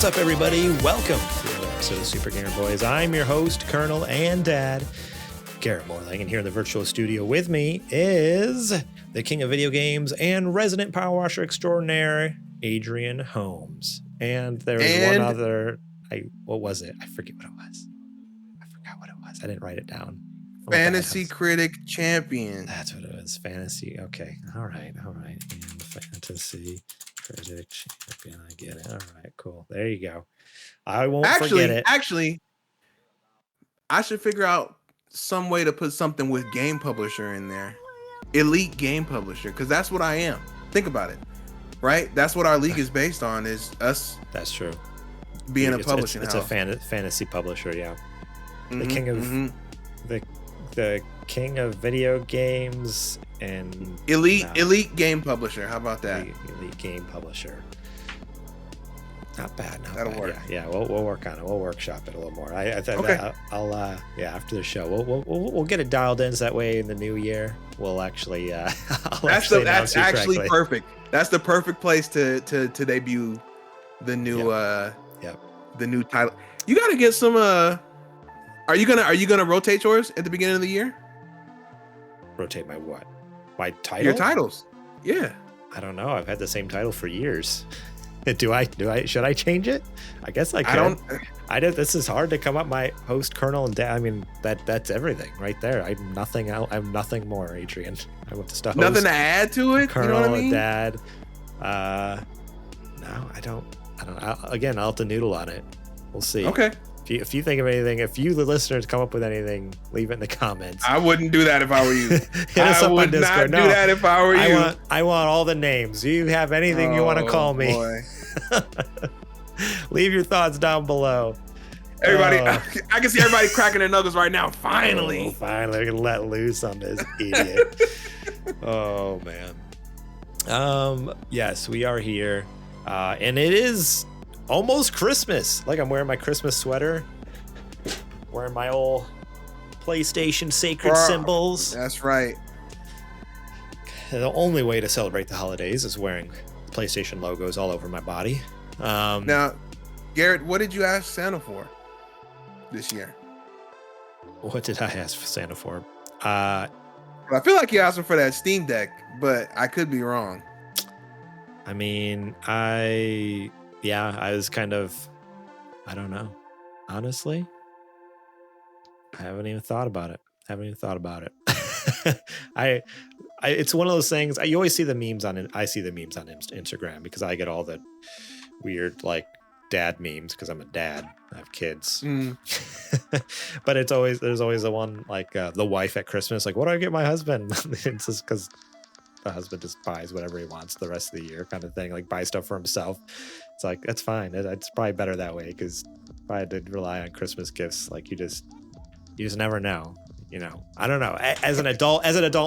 up, everybody? Welcome to another episode of Super Gamer Boys. I'm your host, Colonel and Dad, Garrett Morlang, and here in the virtual studio with me is the king of video games and resident power washer extraordinaire, Adrian Holmes. And there was one other. What was it? I forget what it was. I didn't write it down. Fantasy Critic Champion. That's what it was. Fantasy. Okay. All right. And Fantasy Critic Champion. I get it. All right. Cool. There you go. I won't forget it. Actually, I should figure out some way to put something with game publisher in there. Elite game publisher, because that's what I am. Think about it. Right? That's what our league is based on, is us. That's true. Being a publishing house. It's a fantasy publisher, yeah. The king of the king of video games and elite game publisher. How about that? Elite game publisher. Not bad. That'll work. Yeah. We'll work on it. We'll workshop it a little more. Okay. I'll after the show we'll get it dialed in, so that way in the new year we'll actually. That's actually perfect. That's the perfect place to debut the new the new title. You got to get some. Are you gonna rotate yours at the beginning of the year? Rotate my what? My title? Your titles. Yeah. I don't know. I've had the same title for years. Do I? Should I change it? I guess I can. This is hard to come up. My host, Colonel, and Dad. I mean, that's everything right there. I'm nothing else. I'm nothing more, Adrian. I want to stop. Nothing to add to it. Colonel, you know what I mean? Dad. No, I don't. Again, I'll have to noodle on it. We'll see. Okay. If you think of anything, if you, the listeners, come up with anything, leave it in the comments. I wouldn't do that if I were you. I would not do that if I were you. I want all the names. Do you have anything you want to call me? Leave your thoughts down below. Everybody, I can see everybody cracking their knuckles right now. Finally. Finally, we're gonna let loose on this idiot. Oh man. Yes, we are here, and it is almost Christmas. Like, I'm wearing my Christmas sweater, wearing my old PlayStation sacred symbols. That's right. The only way to celebrate the holidays is wearing PlayStation logos all over my body. Now, Garrett, what did you ask Santa for this year? What did I ask for Santa for? I feel like you asked him for that Steam Deck, but I could be wrong. I mean, I was kind of, I don't know. Honestly, I haven't even thought about it. It's one of those things. You always see the memes I see the memes on Instagram, because I get all the weird, like, dad memes, because I'm a dad. I have kids. But there's always the one, like, the wife at Christmas, like, what do I get my husband? It's just because the husband just buys whatever he wants the rest of the year, kind of thing, like buy stuff for himself. It's like, that's fine. It's probably better that way, because if I had to rely on Christmas gifts, like, you just never know, you know. I don't know. As an adult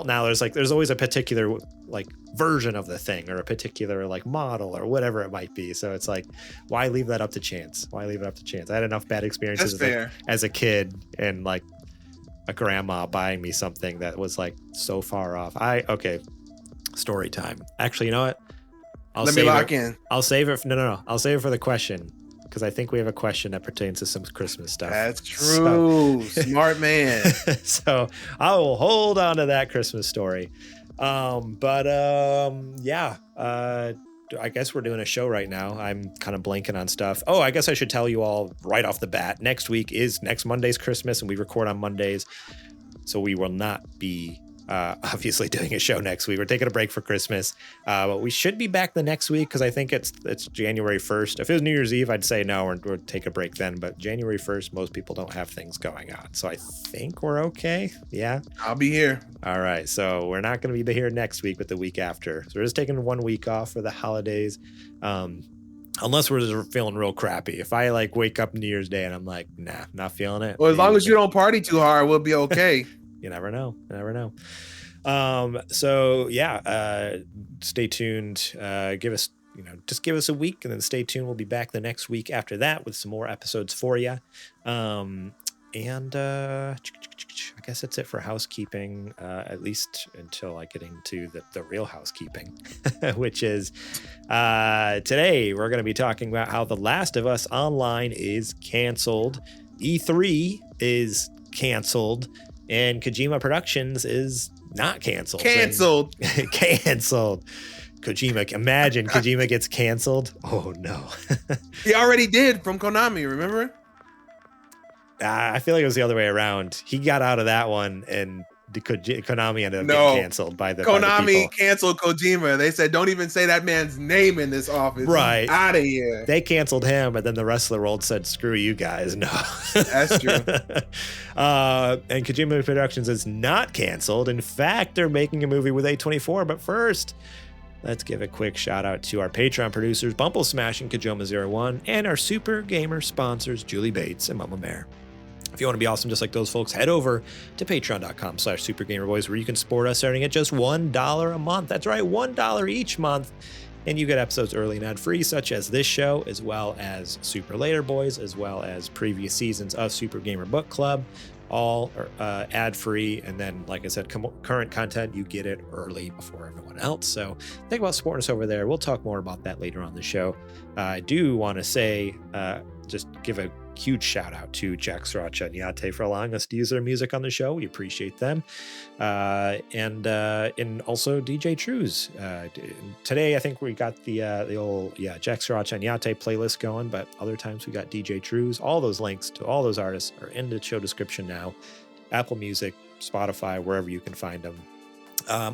now, there's always a particular, like, version of the thing, or a particular, like, model or whatever it might be. So it's like, why leave that up to chance? I had enough bad experiences as a kid, and, like, a grandma buying me something that was, like, so far off. Story time. Actually, you know what? I'll save it. No. I'll save it for the question, because I think we have a question that pertains to some Christmas stuff. That's true. Smart man. So I will hold on to that Christmas story. I guess we're doing a show right now. I'm kind of blanking on stuff. Oh, I guess I should tell you all right off the bat. Next Monday's Christmas, and we record on Mondays, so we will not be obviously doing a show next week. We're taking a break for Christmas, but we should be back the next week, because I think it's January 1st. If it was New Year's Eve, I'd say no, we'll take a break then, but January 1st, most people don't have things going on, so I think we're okay. Yeah, I'll be here. All right, so we're not going to be here next week, but the week after. So we're just taking 1 week off for the holidays, unless we're just feeling real crappy. If I, like, wake up New Year's Day and I'm like, nah, not feeling it. Well, as long as you don't party too hard, we'll be okay. You never know. Stay tuned. Give us a week, and then stay tuned. We'll be back the next week after that with some more episodes for you. I guess that's it for housekeeping, at least until I get into the real housekeeping, which is today we're going to be talking about how The Last of Us Online is canceled, E3 is canceled, and Kojima Productions is not canceled. Canceled. Kojima, imagine Kojima gets canceled. Oh no. He already did from Konami, remember? I feel like it was the other way around. He got out of that one, and Konami ended up getting canceled by the Konami canceled Kojima. They said, "Don't even say that man's name in this office. Right, out of here." They canceled him, and then the rest of the world said, "Screw you guys." No, that's true. And Kojima Productions is not canceled. In fact, they're making a movie with Ep.224. But first, let's give a quick shout out to our Patreon producers, Bumble Smash and Kojima01, and our Super Gamer sponsors, Julie Bates and Mama Mare. If you want to be awesome just like those folks, head over to patreon.com/supergamerboys, where you can support us starting at just $1 a month. That's right, $1 each month. And you get episodes early and ad-free, such as this show, as well as Super Later Boys, as well as previous seasons of Super Gamer Book Club, all are ad-free. And then, like I said, current content, you get it early before everyone else. So think about supporting us over there. We'll talk more about that later on the show. I do want to say, just give a huge shout out to Jack Sriracha and Yate for allowing us to use their music on the show. We appreciate them. And also DJ Trooz. Today, I think we got the old Jack Sriracha and Yate playlist going, but other times we got DJ Trooz. All those links to all those artists are in the show description now. Apple Music, Spotify, wherever you can find them.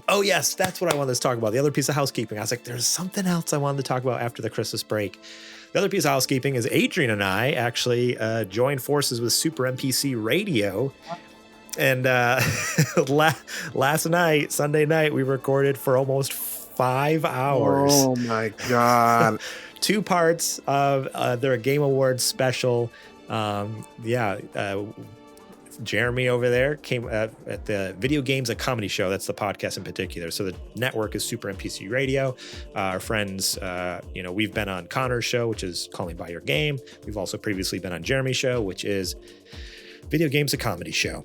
Oh yes, that's what I wanted to talk about. The other piece of housekeeping. I was like, there's something else I wanted to talk about after the Christmas break. The other piece of housekeeping is Adrian and I actually joined forces with Super NPC Radio. And last night, Sunday night, we recorded for almost 5 hours. Oh my God. 2 parts of their Game Awards special. Jeremy over there came at the Video Games, a Comedy Show. That's the podcast in particular. So the network is Super NPC Radio. Our friends, we've been on Connor's show, which is Call Me By Your Game. We've also previously been on Jeremy's show, which is Video Games, a Comedy Show.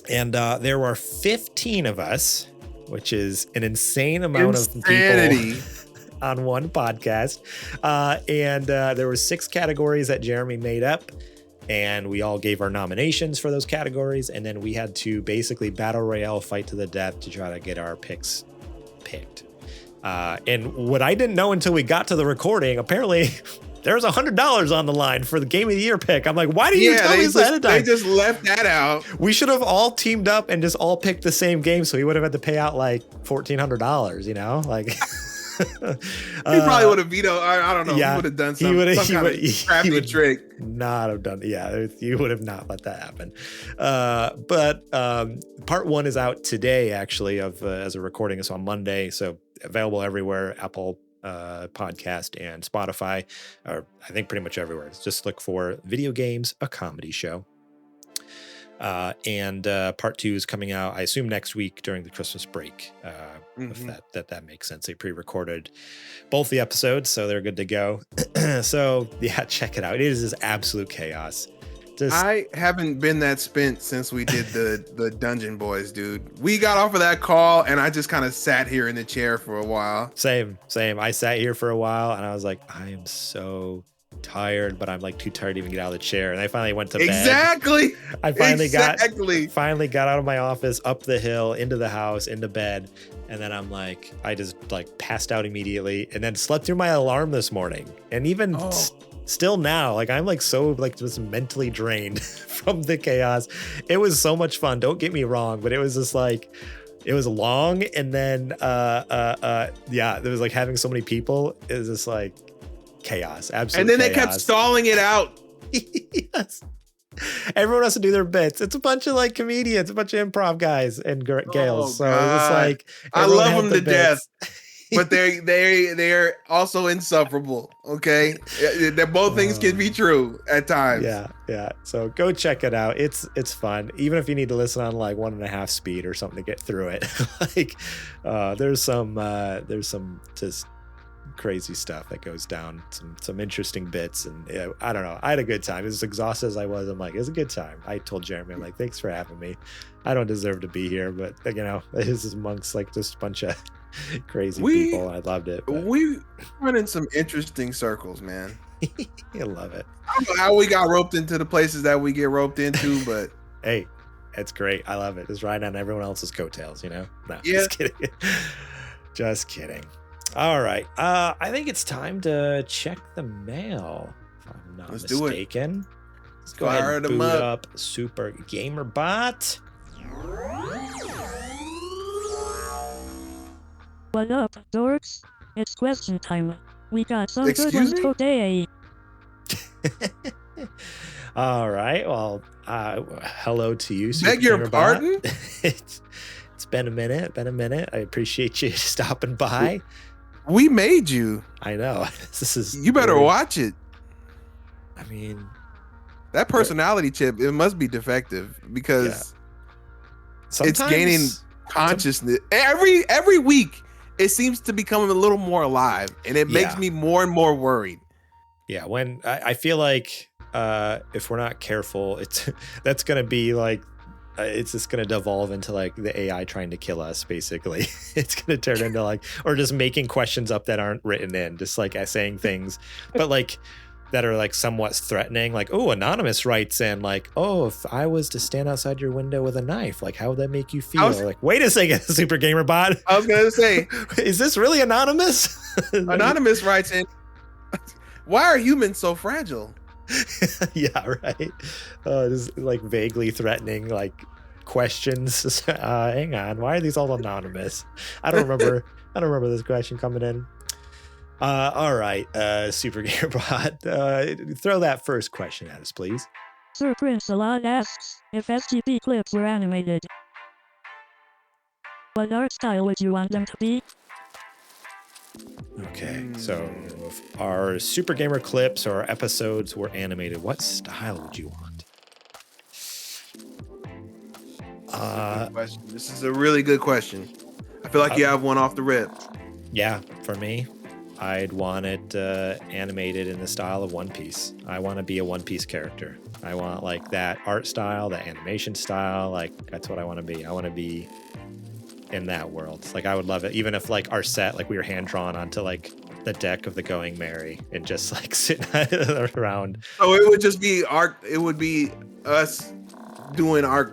And there were 15 of us, which is an insane amount of people on one podcast. And there were 6 categories that Jeremy made up. And we all gave our nominations for those categories. And then we had to basically battle royale, fight to the death to try to get our picks picked. And what I didn't know until we got to the recording, apparently there's $100 on the line for the Game of the Year pick. I'm like, why didn't you tell me this ahead of time? They just left that out. We should have all teamed up and just all picked the same game. So we would have had to pay out like $1,400, you know, like... He probably would have vetoed. I don't know. Yeah, he would have done some kind of crafty trick. Not have done. Yeah, you would have not let that happen. But part 1 is out today, actually, as a recording. It's on Monday, so available everywhere. Apple Podcast and Spotify, or I think pretty much everywhere. Just look for Video Games, a Comedy Show. And part 2 is coming out, I assume, next week during the Christmas break. If that makes sense. They pre-recorded both the episodes, so they're good to go. So yeah, check it out. It is just absolute chaos. I haven't been that spent since we did the Dungeon Boys, dude. We got off of that call and I just kind of sat here in the chair for a while. Same. I sat here for a while and I was like, I am so tired, but I'm like too tired to even get out of the chair. And I finally went to bed. Exactly. I finally got out of my office, up the hill, into the house, into bed. And then I just like passed out immediately and then slept through my alarm this morning. And even still now, like I'm like so like just mentally drained from the chaos. It was so much fun. Don't get me wrong, but it was just like, it was long. And then, there was like having so many people. It was just like chaos. Absolutely. And then they kept stalling it out. Yes. Everyone has to do their bits. It's a bunch of like comedians, a bunch of improv guys and gals. So it's like I love them to death, but they're also insufferable. Okay, both things can be true at times. Yeah. So go check it out. It's fun, even if you need to listen on like 1.5 speed or something to get through it. Like there's some just crazy stuff that goes down, some interesting bits, and I don't know. I had a good time. As exhausted as I was, I'm like, it's a good time. I told Jeremy, I'm like, thanks for having me. I don't deserve to be here, but you know, this is amongst like just a bunch of crazy people. I loved it. But we run in some interesting circles, man. I love it. I don't know how we got roped into the places that we get roped into, but hey, it's great. I love it. Just riding on everyone else's coattails, you know? No, yeah. Just kidding. Just kidding. All right. I think it's time to check the mail, if I'm not mistaken. Let's go ahead and boot up Super Gamer Bot. What up, dorks? It's question time. We got some good ones today. All right. Well, hello to you, Super Beg your Gamer pardon? Bot. It's been a minute. I appreciate you stopping by. We made you. I know. This is. You better watch it. I mean, that personality chip, it must be defective because it's gaining consciousness every week. It seems to become a little more alive, and it makes me more and more worried. Yeah, when I feel like if we're not careful, that's gonna be like. It's just going to devolve into like the AI trying to kill us, basically. It's going to turn into like, or just making questions up that aren't written in, just like saying things, but like that are like somewhat threatening. Like, oh, Anonymous writes in like, oh, if I was to stand outside your window with a knife, like how would that make you feel? Like, wait a second, Super Gamer Bot. I was going to say, is this really Anonymous? Anonymous writes in, why are humans so fragile? Yeah, right. Just like vaguely threatening like questions. Hang on, why are these all anonymous? I don't remember this question coming in. All right, Super Gamer Bot, throw that first question at us, please. Sir Prince Alon asks if SGP clips were animated, what art style would you want them to be? Okay, so if our Super Gamer clips or our episodes were animated, what style would you want? This is a really good question. I feel like you have one off the rip. Yeah, for me, I'd want it animated in the style of One Piece. I want to be a One Piece character. I want like that art style, that animation style. Like that's what I want to be. I want to be in that world. Like I would love it, even if like our set, like we were hand drawn onto like the deck of the Going Merry and just like sitting around. So it would just be it would be us doing our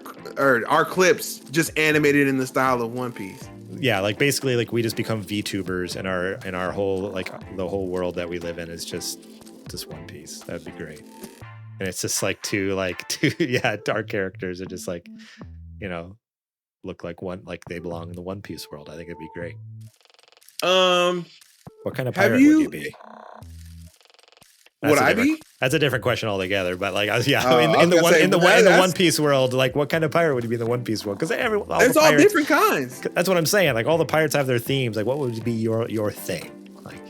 clips just animated in the style of One Piece. Yeah, like basically like we just become VTubers and our whole like the whole world that we live in is just One Piece. That'd be great. And it's just like two our characters are just like, you know, look like they belong in the One Piece world. I think it'd be great. What kind of pirate would you be? Would I be? That's a different question altogether. But like, in the One Piece world, like, what kind of pirate would you be in the One Piece world? Because there's all different kinds. That's what I'm saying. Like, all the pirates have their themes. Like, what would be your thing? Like,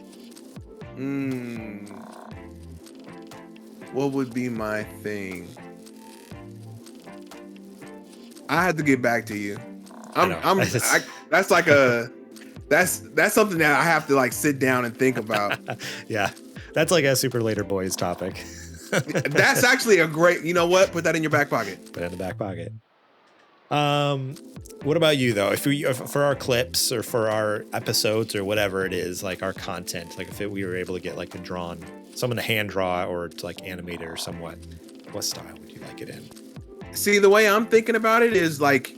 what would be my thing? I had to get back to you. That's something that I have to like sit down and think about. Yeah, that's like a Super Later Boys topic. That's actually a great. You know what? Put that in your back pocket. Put it in the back pocket. What about you though? If for our clips or for our episodes or whatever it is, like our content, like if we were able to get like someone to hand draw or to like animate it or somewhat, what style would you like it in? See, the way I'm thinking about it is like,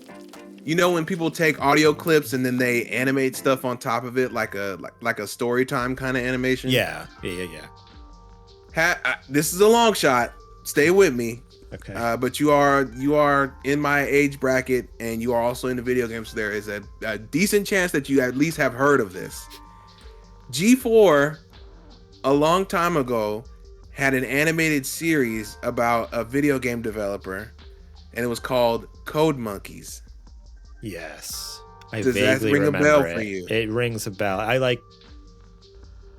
you know, when people take audio clips and then they animate stuff on top of it, like a story time kind of animation. Yeah. This is a long shot. Stay with me. Okay. But you are in my age bracket and you are also in the video game, so there is a decent chance that you at least have heard of this. G4, a long time ago, had an animated series about a video game developer, and it was called Code Monkeys. Yes. Does that ring a bell for you? It rings a bell.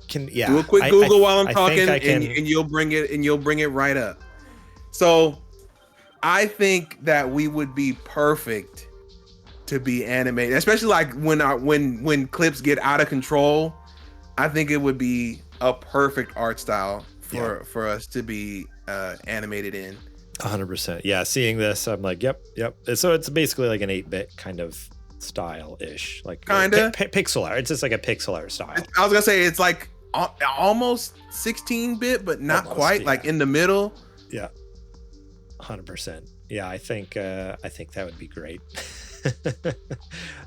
Do a quick Google while I'm talking, and you'll bring it right up. So I think that we would be perfect to be animated, especially like when clips get out of control. I think it would be a perfect art style for us to be animated in. 100%. Yeah, seeing this, I'm like, yep. So it's basically like an 8-bit kind of style-ish, like kinda pixel art. It's just like a pixel art style. I was gonna say it's like almost 16-bit, but not quite. Yeah. Like in the middle. Yeah, 100%. Yeah, I think that would be great.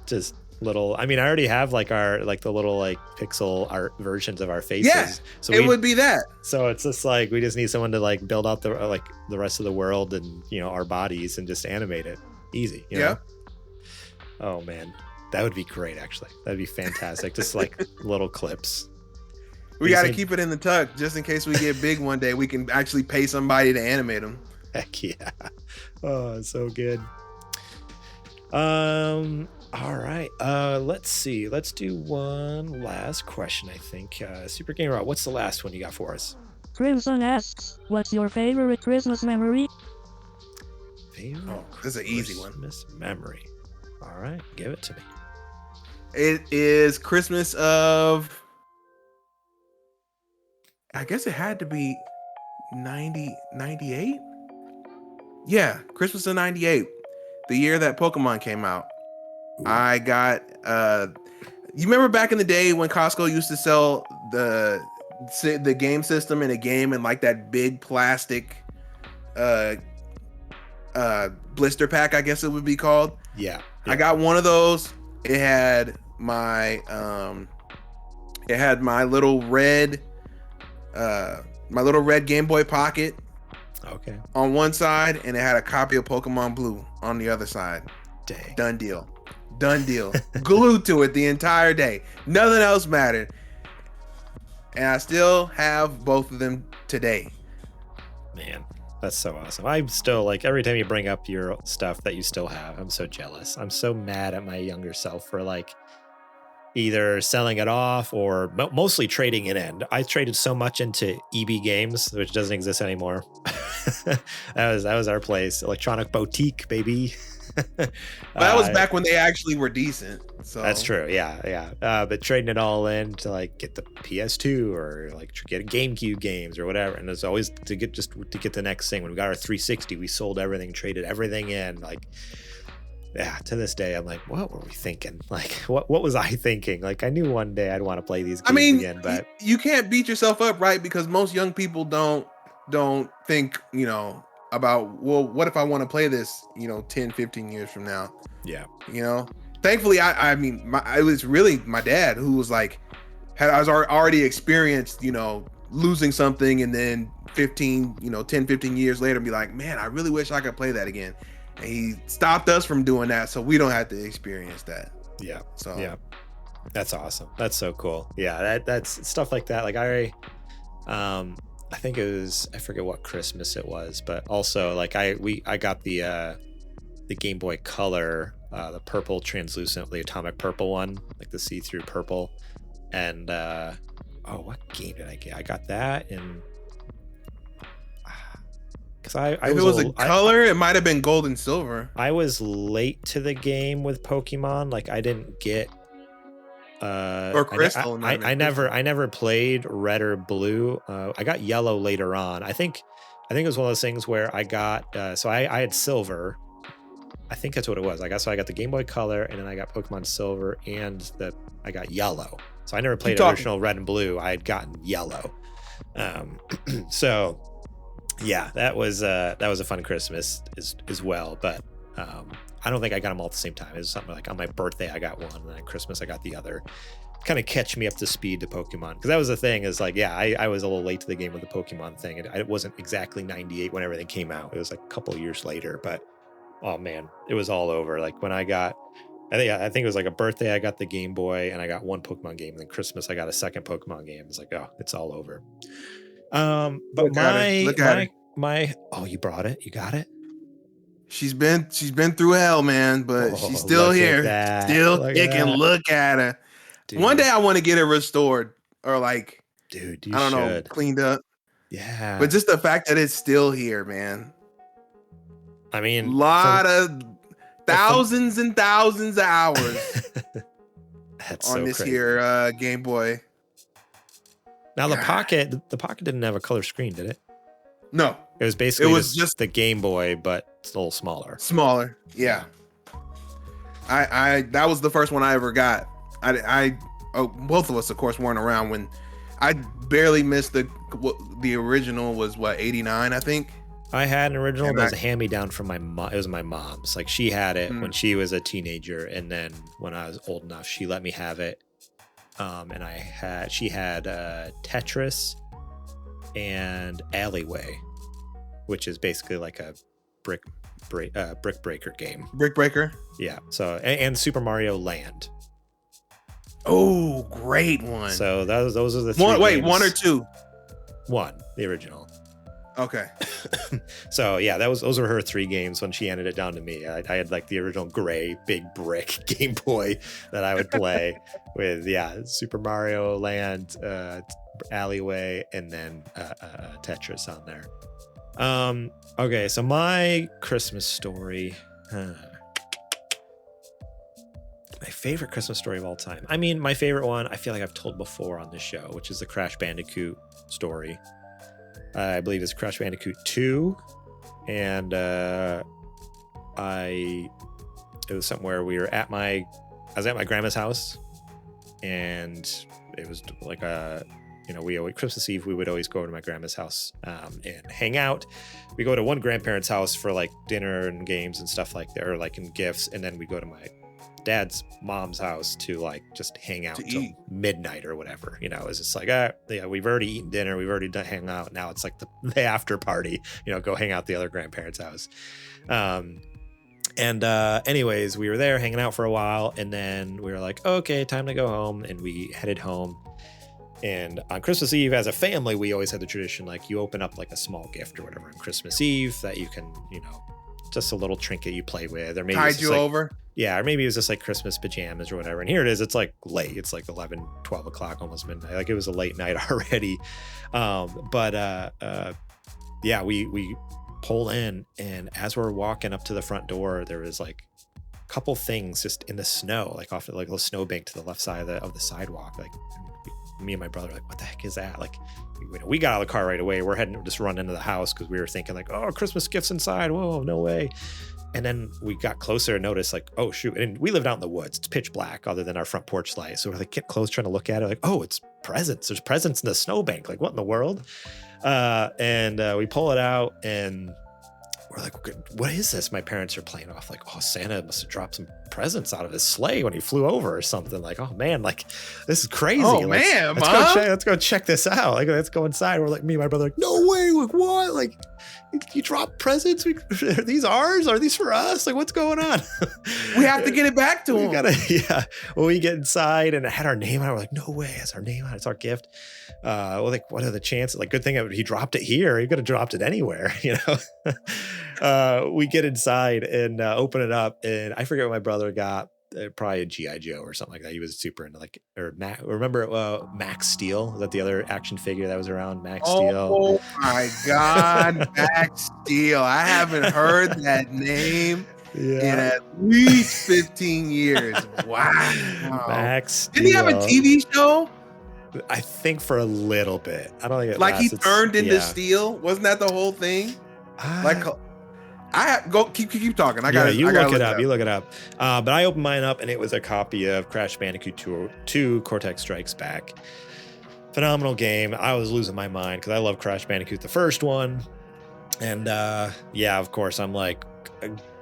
Just little. I mean, I already have like the little like pixel art versions of our faces. Yeah, so it would be that. So it's just like we just need someone to like build out the rest of the world and our bodies and just animate it. Easy. You know? Oh man, that would be great. Actually, that'd be fantastic. Just like little clips. We got to keep it in the tuck just in case we get big one day. We can actually pay somebody to animate them. Heck yeah! Oh, so good. All right. Let's see. Let's do one last question. I think. Super Gamer, what's the last one you got for us? Crimson asks, "What's your favorite Christmas memory?" This is an easy one. Christmas memory. All right, give it to me. It is Christmas of. I guess it had to be 98. Yeah, Christmas of 98, the year that Pokemon came out. Ooh. I got you remember back in the day when Costco used to sell the game system in a game in like that big plastic blister pack, I guess it would be called. Yeah. I got one of those. It had my little red Game Boy Pocket. Okay. On one side, and it had a copy of Pokemon Blue on the other side. Dang. Done deal. Glued to it the entire day. Nothing else mattered. And I still have both of them today. Man, that's so awesome. I'm still like, every time you bring up your stuff that you still have, I'm so jealous. I'm so mad at my younger self for like either selling it off or mostly trading it in. I traded so much into EB Games, which doesn't exist anymore. that was our place. Electronic Boutique, baby. That was back when they actually were decent. So that's true. Yeah. But trading it all in to like get the PS2 or like get a GameCube games or whatever. And it's always to get the next thing. When we got our 360, we sold everything, traded everything in. Like, yeah, to this day, I'm like, what were we thinking? Like, what was I thinking? Like, I knew one day I'd want to play these games again, but you can't beat yourself up, right? Because most young people don't think, about, well, what if I want to play this, 10, 15 years from now? Yeah. Thankfully, it was really my dad who was like, I was already experienced, losing something and then 10, 15 years later be like, man, I really wish I could play that again. And he stopped us from doing that, so we don't have to experience that. Yeah. So yeah, that's awesome. That's so cool. Yeah, that's stuff like that. Like I think it was, I forget what Christmas it was, but also like I got the Game Boy Color, the purple translucent, the atomic purple one, like the see-through purple, and what game did I get? I got that in. If it was a color, it might have been gold and silver. I was late to the game with Pokemon. Like I didn't get or crystal. I never played red or blue. I got yellow later on. I think it was one of those things where I got so I had silver. I think that's what it was. I got the Game Boy Color, and then I got Pokemon Silver, and I got yellow. So I never played original red and blue. I had gotten yellow. So. Yeah, that was a fun Christmas as well, but I don't think I got them all at the same time. It was something like on my birthday I got one, and then at Christmas I got the other. Kind of catch me up to speed to Pokemon, because that was the thing. Is like, yeah, I was a little late to the game with the Pokemon thing. It wasn't exactly 98 when everything came out. It was like a couple of years later, but oh man, it was all over. Like when I think it was like a birthday I got the Game Boy, and I got one Pokemon game, and then Christmas I got a second Pokemon game. It's like, oh, it's all over. But you brought it? You got it? She's been through hell, man, but she's still here. Still kicking. Look at her. Dude. One day I want to get her restored or like, dude, I don't know, cleaned up. Yeah. But just the fact that it's still here, man. I mean, a lot of thousands and thousands of hours that's on so this crazy. here Game Boy. Now the Pocket didn't have a color screen, did it? No. It was basically just the Game Boy, but it's a little smaller. Smaller, yeah. I that was the first one I ever got. Both of us, of course, weren't around when I barely missed the original was 89, I think. I had an original that was a hand-me-down from my mom. It was my mom's. Like she had it when she was a teenager, and then when I was old enough, she let me have it. And she had Tetris and Alleyway, which is basically like a brick breaker game. Brick breaker. Yeah. So and Super Mario Land. Oh, great one. So those are the three Wait, games. 1 or 2? 1, the original. Okay. So yeah, those were her 3 games when she handed it down to me. I had like the original gray big brick Game Boy that I would play with. Yeah, Super Mario Land, Alleyway, and then Tetris on there. Okay, so my Christmas story. My favorite Christmas story of all time. I mean, my favorite one, I feel like I've told before on this show, which is the Crash Bandicoot story. I believe it's Crash Bandicoot 2. And it was somewhere I was at my grandma's house. And it was like Christmas Eve, we would always go to my grandma's house and hang out. We go to one grandparent's house for like dinner and games and stuff like that, or like in gifts. And then we go to my dad's mom's house to like just hang out till midnight or whatever. It's just like, we've already eaten dinner, we've already done hang out. Now it's like the after party, go hang out at the other grandparents' house. Anyways, we were there hanging out for a while, and then we were like, okay, time to go home, and we headed home. And on Christmas Eve, as a family, we always had the tradition, like you open up like a small gift or whatever on Christmas Eve that you can, just a little trinket you play with, or maybe tide you over. Yeah, or maybe it was just like Christmas pajamas or whatever. And here it is, it's like late. It's like 11, 12 o'clock, almost midnight. Like it was a late night already. We pull in, and as we're walking up to the front door, there was like a couple things just in the snow, like off like a little snowbank to the left side of the sidewalk. Like me and my brother were like, what the heck is that? Like, we got out of the car right away. We're just run into the house because we were thinking like, oh, Christmas gifts inside. Whoa, no way. And then we got closer and noticed like, oh shoot. And we lived out in the woods. It's pitch black other than our front porch light. So we're like, get close, trying to look at it. Like, oh, it's presents. There's presents in the snowbank. Like, what in the world? We pull it out, and we're like, what is this? My parents are playing off like, oh, Santa must have dropped some presents out of his sleigh when he flew over or something. Like, oh man, like this is crazy. Oh like, man, let's go check this out. Like, let's go inside. We're like, me and my brother, like, no way. Like, what? Like, you dropped presents? Are these ours? Are these for us? Like, what's going on? We have to get it back to him. Well, we get inside, and it had our name on it. We're like, no way, it's our name on it. It's our gift. Like, what are the chances? Like, good thing he dropped it here. He could have dropped it anywhere, We get inside and open it up, and I forget what my brother got. Probably a G.I. Joe or something like that. He was super into remember Max Steel? Is that the other action figure that was around? Max Steel. Oh my God, Max Steel. I haven't heard that name in at least 15 years. Wow. Max Steel. Didn't he have a TV show? I think for a little bit. I don't think it he turned into steel. Wasn't that the whole thing? Keep talking. You look it up. But I opened mine up, and it was a copy of Crash Bandicoot 2 Cortex Strikes Back. Phenomenal game. I was losing my mind because I love Crash Bandicoot, the first one. And of course, I'm like,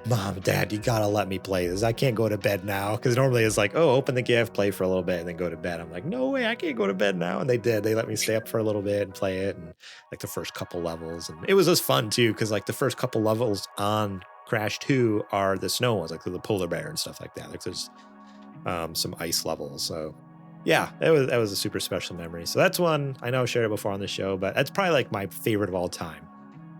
Mom, Dad, you gotta let me play this. I can't go to bed now, because normally it's like, oh, open the gift, play for a little bit, and then go to bed. I'm like, no way, I can't go to bed now. And they did. They let me stay up for a little bit and play it, and like the first couple levels. And it was just fun too, because like the first couple levels on Crash 2 are the snow ones, like the polar bear and stuff like that. Like there's some ice levels. So yeah, that was a super special memory. So that's one I know I shared it before on the show, but that's probably like my favorite of all time.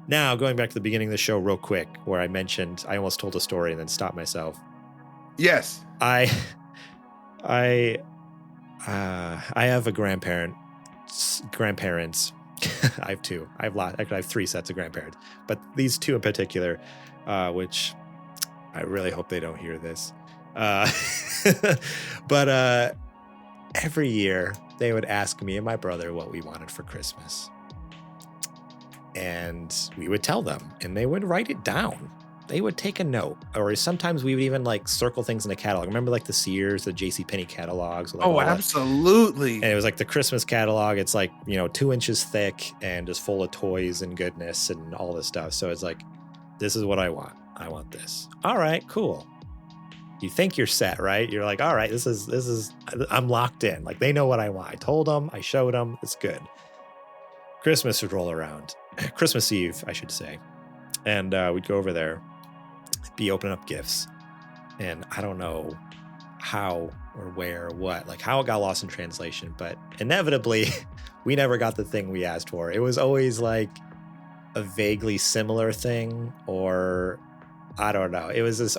Now, going back to the beginning of the show real quick, where I mentioned I almost told a story and then stopped myself. Yes. I have a grandparents. I have 2. I have 3 sets of grandparents, but these 2 in particular, which I really hope they don't hear this. But every year they would ask me and my brother what we wanted for Christmas. And we would tell them, and they would write it down. They would take a note, or sometimes we would even like circle things in the catalog. Remember like the Sears, the JCPenney catalogs? Like absolutely. And it was like the Christmas catalog. It's like, 2 inches thick and just full of toys and goodness and all this stuff. So it's like, this is what I want. I want this. All right, cool. You think you're set, right? You're like, all right, this is, I'm locked in. Like they know what I want. I told them, I showed them, it's good. Christmas would roll around. Christmas Eve, I should say. And we'd go over there, be opening up gifts. And I don't know how or where or what, like how it got lost in translation, but inevitably we never got the thing we asked for. It was always like a vaguely similar thing, or I don't know. It was this,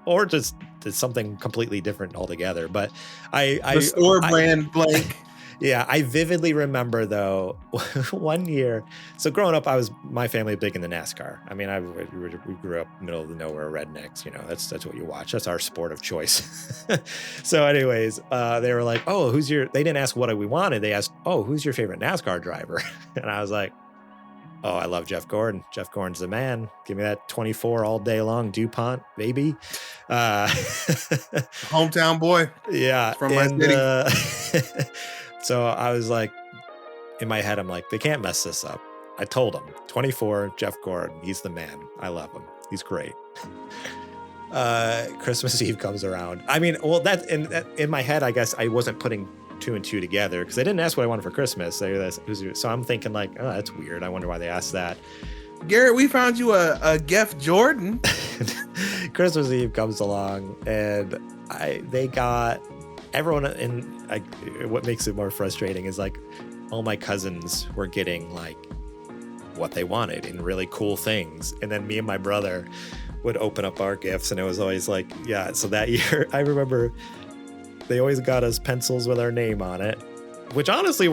or just something completely different altogether. But the store brand blank. Yeah, I vividly remember though one year. So growing up, my family was big into NASCAR. I mean, we grew up middle of the nowhere rednecks. That's what you watch. That's our sport of choice. So, anyways, they were like, "Oh, They didn't ask what we wanted. They asked, "Oh, who's your favorite NASCAR driver?" And I was like, "Oh, I love Jeff Gordon. Jeff Gordon's the man. Give me that 24 all day long DuPont, baby." Hometown boy. Yeah, from my city. So I was like, in my head, I'm like, they can't mess this up. I told them, 24, Jeff Gordon, he's the man. I love him. He's great. Christmas Eve comes around. I mean, well, that in my head, I guess I wasn't putting 2 and 2 together because they didn't ask what I wanted for Christmas. So I'm thinking like, oh, that's weird. I wonder why they asked that. Garrett, we found you a Jeff Jordan. Christmas Eve comes along, and they got everyone in. What makes it more frustrating is like all my cousins were getting like what they wanted and really cool things, and then me and my brother would open up our gifts, and it was always like, yeah. So that year, I remember they always got us pencils with our name on it, which honestly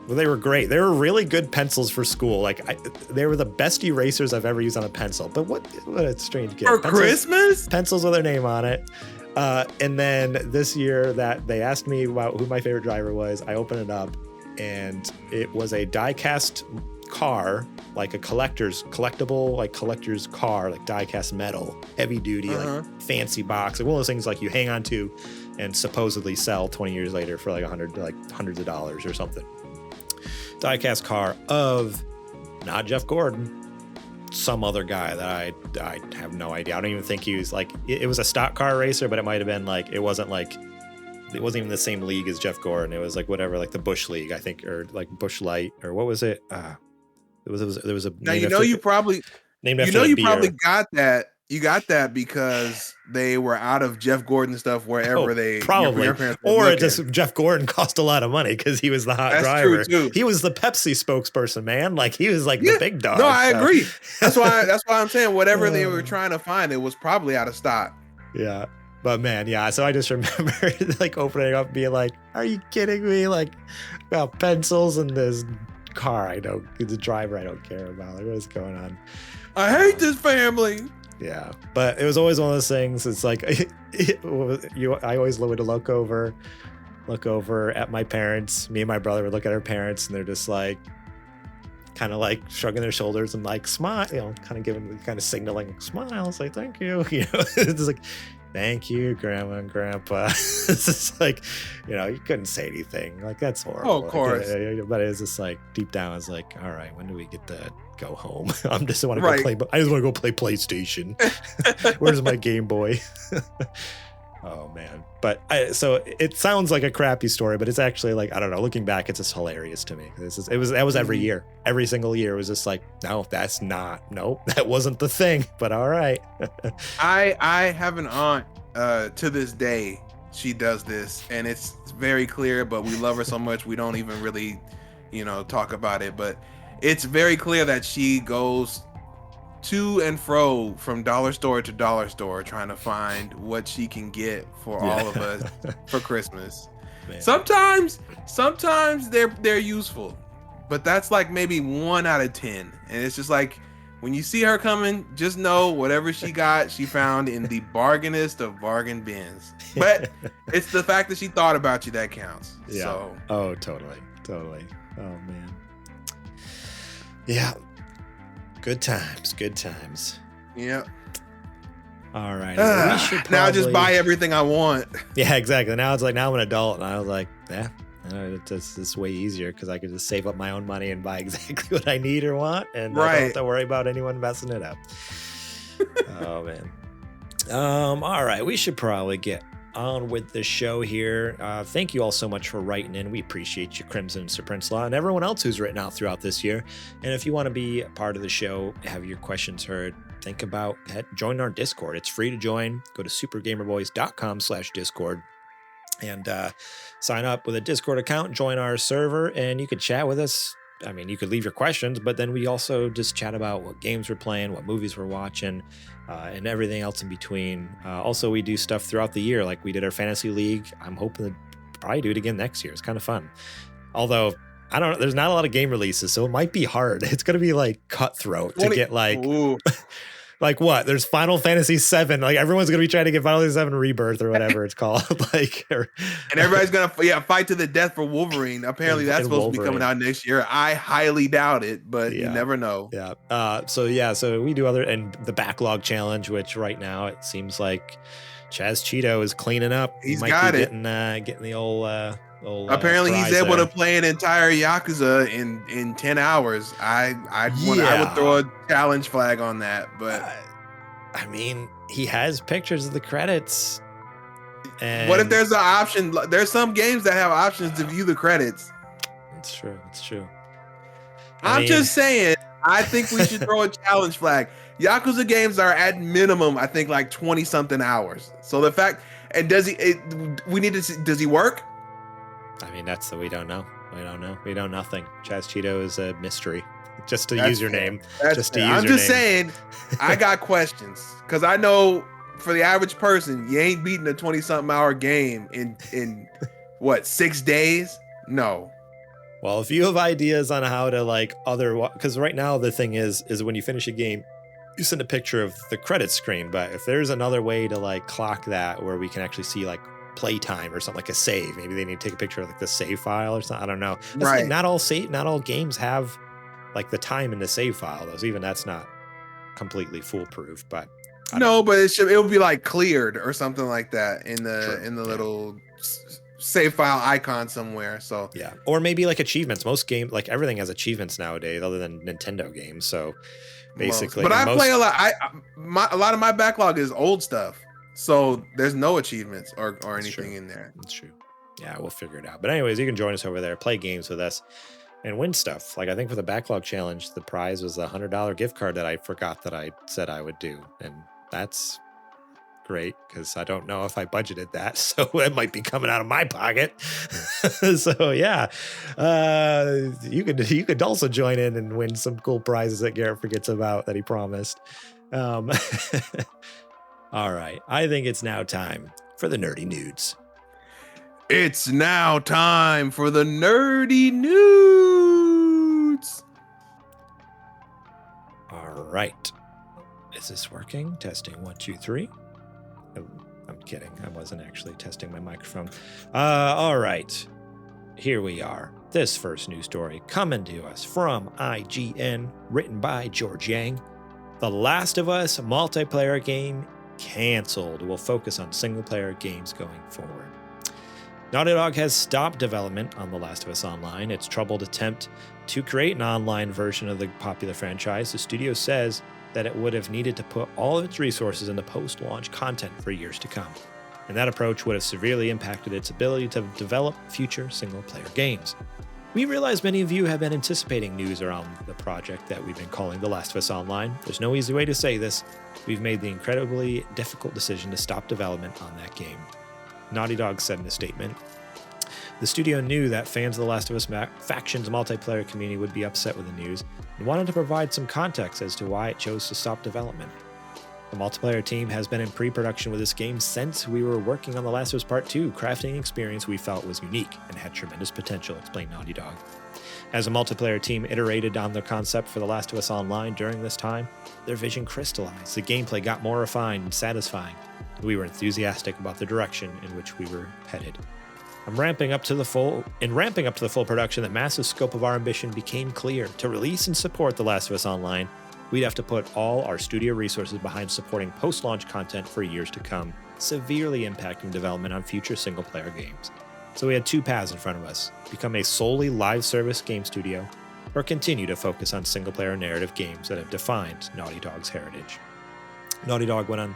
they were great. They were really good pencils for school. Like they were the best erasers I've ever used on a pencil. But what a strange gift. For Christmas? Pencils with their name on it. And then this year that they asked me about who my favorite driver was, I opened it up and it was a die-cast car, like a collector's car, like die-cast metal, heavy duty, like fancy box. Like one of those things like you hang on to and supposedly sell 20 years later for like hundreds of dollars or something. Die-cast car of not Jeff Gordon, some other guy that I have no idea. I don't even think he was like, it was a stock car racer, but it might have been like, it wasn't even the same league as Jeff Gordon. It was like whatever, like the Bush League, I think, or like Bush Light, or what was it? There was a now you probably got that. You got that because they were out of Jeff Gordon stuff wherever they probably, your parents or it just Jeff Gordon cost a lot of money because he was the hot driver. True too. He was the Pepsi spokesperson, man. Like he was like the big dog. No, I agree. That's why I'm saying whatever they were trying to find, it was probably out of stock. Yeah, but man, yeah. So I just remember like opening up, and being like, "Are you kidding me?" Like about pencils and this car. The driver I don't care about. Like what is going on? I hate this family. Yeah, but it was always one of those things. It's like I always would look over at my parents. Me and my brother would look at our parents, and they're just like, kind of like shrugging their shoulders and like smile, kind of signaling smile, say thank you. It's like, thank you, Grandma and Grandpa. It's just like, you couldn't say anything. Like that's horrible. Oh, of course. But it's just like deep down, it's like, all right, when do we get to go home? I just want to go play PlayStation. Where's my Game Boy? Oh man. But so it sounds like a crappy story, but it's actually like, I don't know, looking back, it's just hilarious to me. That was every year. Every single year it was just like, no, that wasn't the thing, but all right. I have an aunt to this day. She does this and it's very clear, but we love her so much we don't even really, talk about it. But it's very clear that she goes to and fro from dollar store to dollar store trying to find what she can get for all of us for Christmas. Man. Sometimes they're useful, but that's like maybe 1 out of 10, and it's just like When you see her coming, just know whatever she got, she found in the bargainest of bargain bins. But it's the fact that she thought about you that counts. Yeah. So. Oh, totally. Oh, man. Yeah. Good times. Yeah. All right. We should probably... Now just buy everything I want. Yeah, exactly. Now it's like, now I'm an adult, and I was like, yeah, it's way easier because I could just save up my own money and buy exactly what I need or want, and I don't have to worry about anyone messing it up. Oh, man. All right. We should probably get on with the show here. Thank you all so much for writing in. We appreciate you, Crimson, Sir Prince-Law, and everyone else who's written out throughout this year. And if you want to be a part of the show, have your questions heard, think about join our Discord. It's free to join. Go to supergamerboys.com/Discord and sign up with a Discord account, join our server, and you can chat with us. I mean, you could leave your questions, but then we also just chat about what games we're playing, what movies we're watching, and everything else in between. Also, we do stuff throughout the year, like we did our fantasy league. I'm hoping to probably do it again next year. It's kind of fun. Although, I don't know, there's not a lot of game releases, so it might be hard. It's going to be like cutthroat to get like... Like what? There's Final Fantasy VII. Like everyone's gonna be trying to get Final Fantasy VII Rebirth or whatever it's called. And everybody's gonna fight to the death for Wolverine. Apparently that's supposed to be coming out next year. I highly doubt it, but you never know. Yeah. So we do and the backlog challenge, which right now it seems like Chaz Cheeto is cleaning up. He's got it. Getting the old. Apparently he's able to play an entire Yakuza in 10 hours. I would throw a challenge flag on that, but I mean, he has pictures of the credits. And what if there's an option? There's some games that have options to view the credits. It's true. I'm just saying, I think we should throw a challenge flag. Yakuza games are at minimum, I think, like 20 something hours. So the fact, and does he work? I mean, we don't know. We know nothing. Chaz Cheeto is a mystery. Just a username. I'm just saying, I got questions because I know for the average person, you ain't beating a 20-something hour game in what, 6 days? No. Well, if you have ideas on how to because right now the thing is when you finish a game, you send a picture of the credits screen. But if there's another way to clock that where we can actually see playtime or something, like a save, maybe they need to take a picture of the save file or something. I don't know. Right. Not all games have the time in the save file though. So even that's not completely foolproof. But but it would be cleared or something like that in the little save file icon somewhere. So yeah, or maybe achievements. Most games, everything has achievements nowadays, other than Nintendo games. So basically, but I play a lot. A lot of my backlog is old stuff. So there's no achievements or anything in there. That's true. Yeah, we'll figure it out. But anyways, you can join us over there, play games with us, and win stuff. I think for the backlog challenge, the prize was a $100 gift card that I forgot that I said I would do. And that's great because I don't know if I budgeted that. So it might be coming out of my pocket. So yeah, you could also join in and win some cool prizes that Garrett forgets about that he promised. All right, I think it's now time for the nerdy nudes. It's now time for the nerdy nudes. All right. Is this working? Testing 1, 2, 3. Oh, I'm kidding. I wasn't actually testing my microphone. All right. Here we are. This first news story coming to us from IGN, written by George Yang. The Last of Us multiplayer game canceled. We'll focus on single-player games going forward. Naughty Dog has stopped development on The Last of Us Online, its troubled attempt to create an online version of the popular franchise. The studio says that it would have needed to put all of its resources into post-launch content for years to come, and that approach would have severely impacted its ability to develop future single-player games. We realize many of you have been anticipating news around the project that we've been calling The Last of Us Online. There's no easy way to say this. We've made the incredibly difficult decision to stop development on that game. Naughty Dog said in a statement, the studio knew that fans of The Last of Us Faction's multiplayer community would be upset with the news and wanted to provide some context as to why it chose to stop development. The multiplayer team has been in pre-production with this game since we were working on The Last of Us Part 2, crafting an experience we felt was unique and had tremendous potential, explained Naughty Dog. As a multiplayer team iterated on the concept for The Last of Us Online during this time, their vision crystallized. The gameplay got more refined and satisfying. We were enthusiastic about the direction in which we were headed. In ramping up to the full production, the massive scope of our ambition became clear. To release and support The Last of Us Online, we'd have to put all our studio resources behind supporting post-launch content for years to come, severely impacting development on future single-player games. So we had two paths in front of us: become a solely live service game studio, or continue to focus on single-player narrative games that have defined Naughty Dog's heritage. Naughty Dog went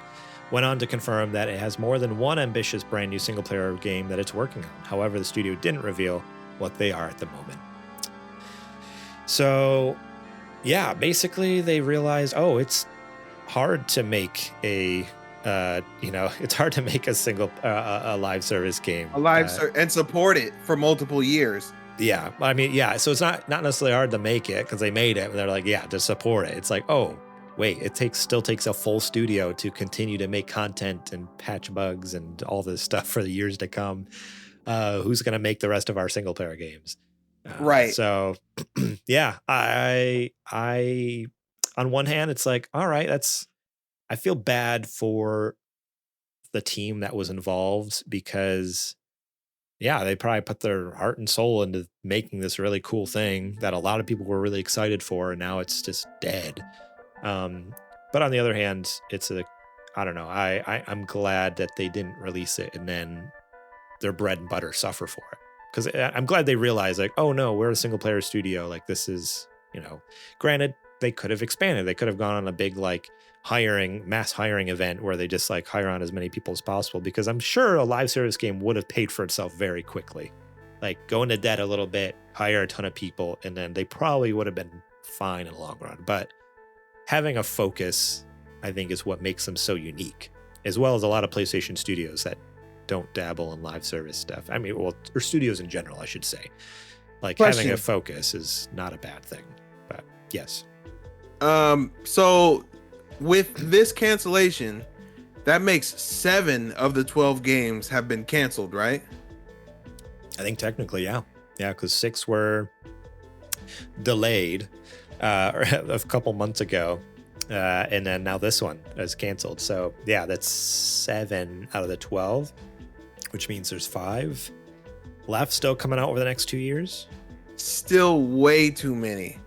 on to confirm that it has more than one ambitious brand new single-player game that it's working on. However, the studio didn't reveal what they are at the moment. So, yeah, basically they realized, it's hard to make a a live service game. And support it for multiple years. Yeah, I mean, yeah, so it's not necessarily hard to make it because they made it and they're like, yeah, to support it. It's like, wait, it still takes a full studio to continue to make content and patch bugs and all this stuff for the years to come. Who's going to make the rest of our single player games? Right. So, yeah, I on one hand, it's like, all right, I feel bad for the team that was involved because, yeah, they probably put their heart and soul into making this really cool thing that a lot of people were really excited for, and now it's just dead. But on the other hand, I don't know. I'm glad that they didn't release it and then their bread and butter suffer for it. Because I'm glad they realized, like, oh no, we're a single player studio. Like, this is, granted, they could have expanded. They could have gone on a big, like, mass hiring event where they just, like, hire on as many people as possible. Because I'm sure a live service game would have paid for itself very quickly. Like, go into debt a little bit, hire a ton of people, and then they probably would have been fine in the long run. But having a focus, I think, is what makes them so unique, as well as a lot of PlayStation studios that don't dabble in live service stuff. I mean, or studios in general, I should say. Like, having a focus is not a bad thing. But yes. So with this cancellation, that makes 7 of the 12 games have been canceled, right? I think technically, yeah. Yeah, because 6 were delayed a couple months ago. And then now this one is canceled. So yeah, that's 7 out of the 12, which means there's 5 left still coming out over the next 2 years. Still way too many.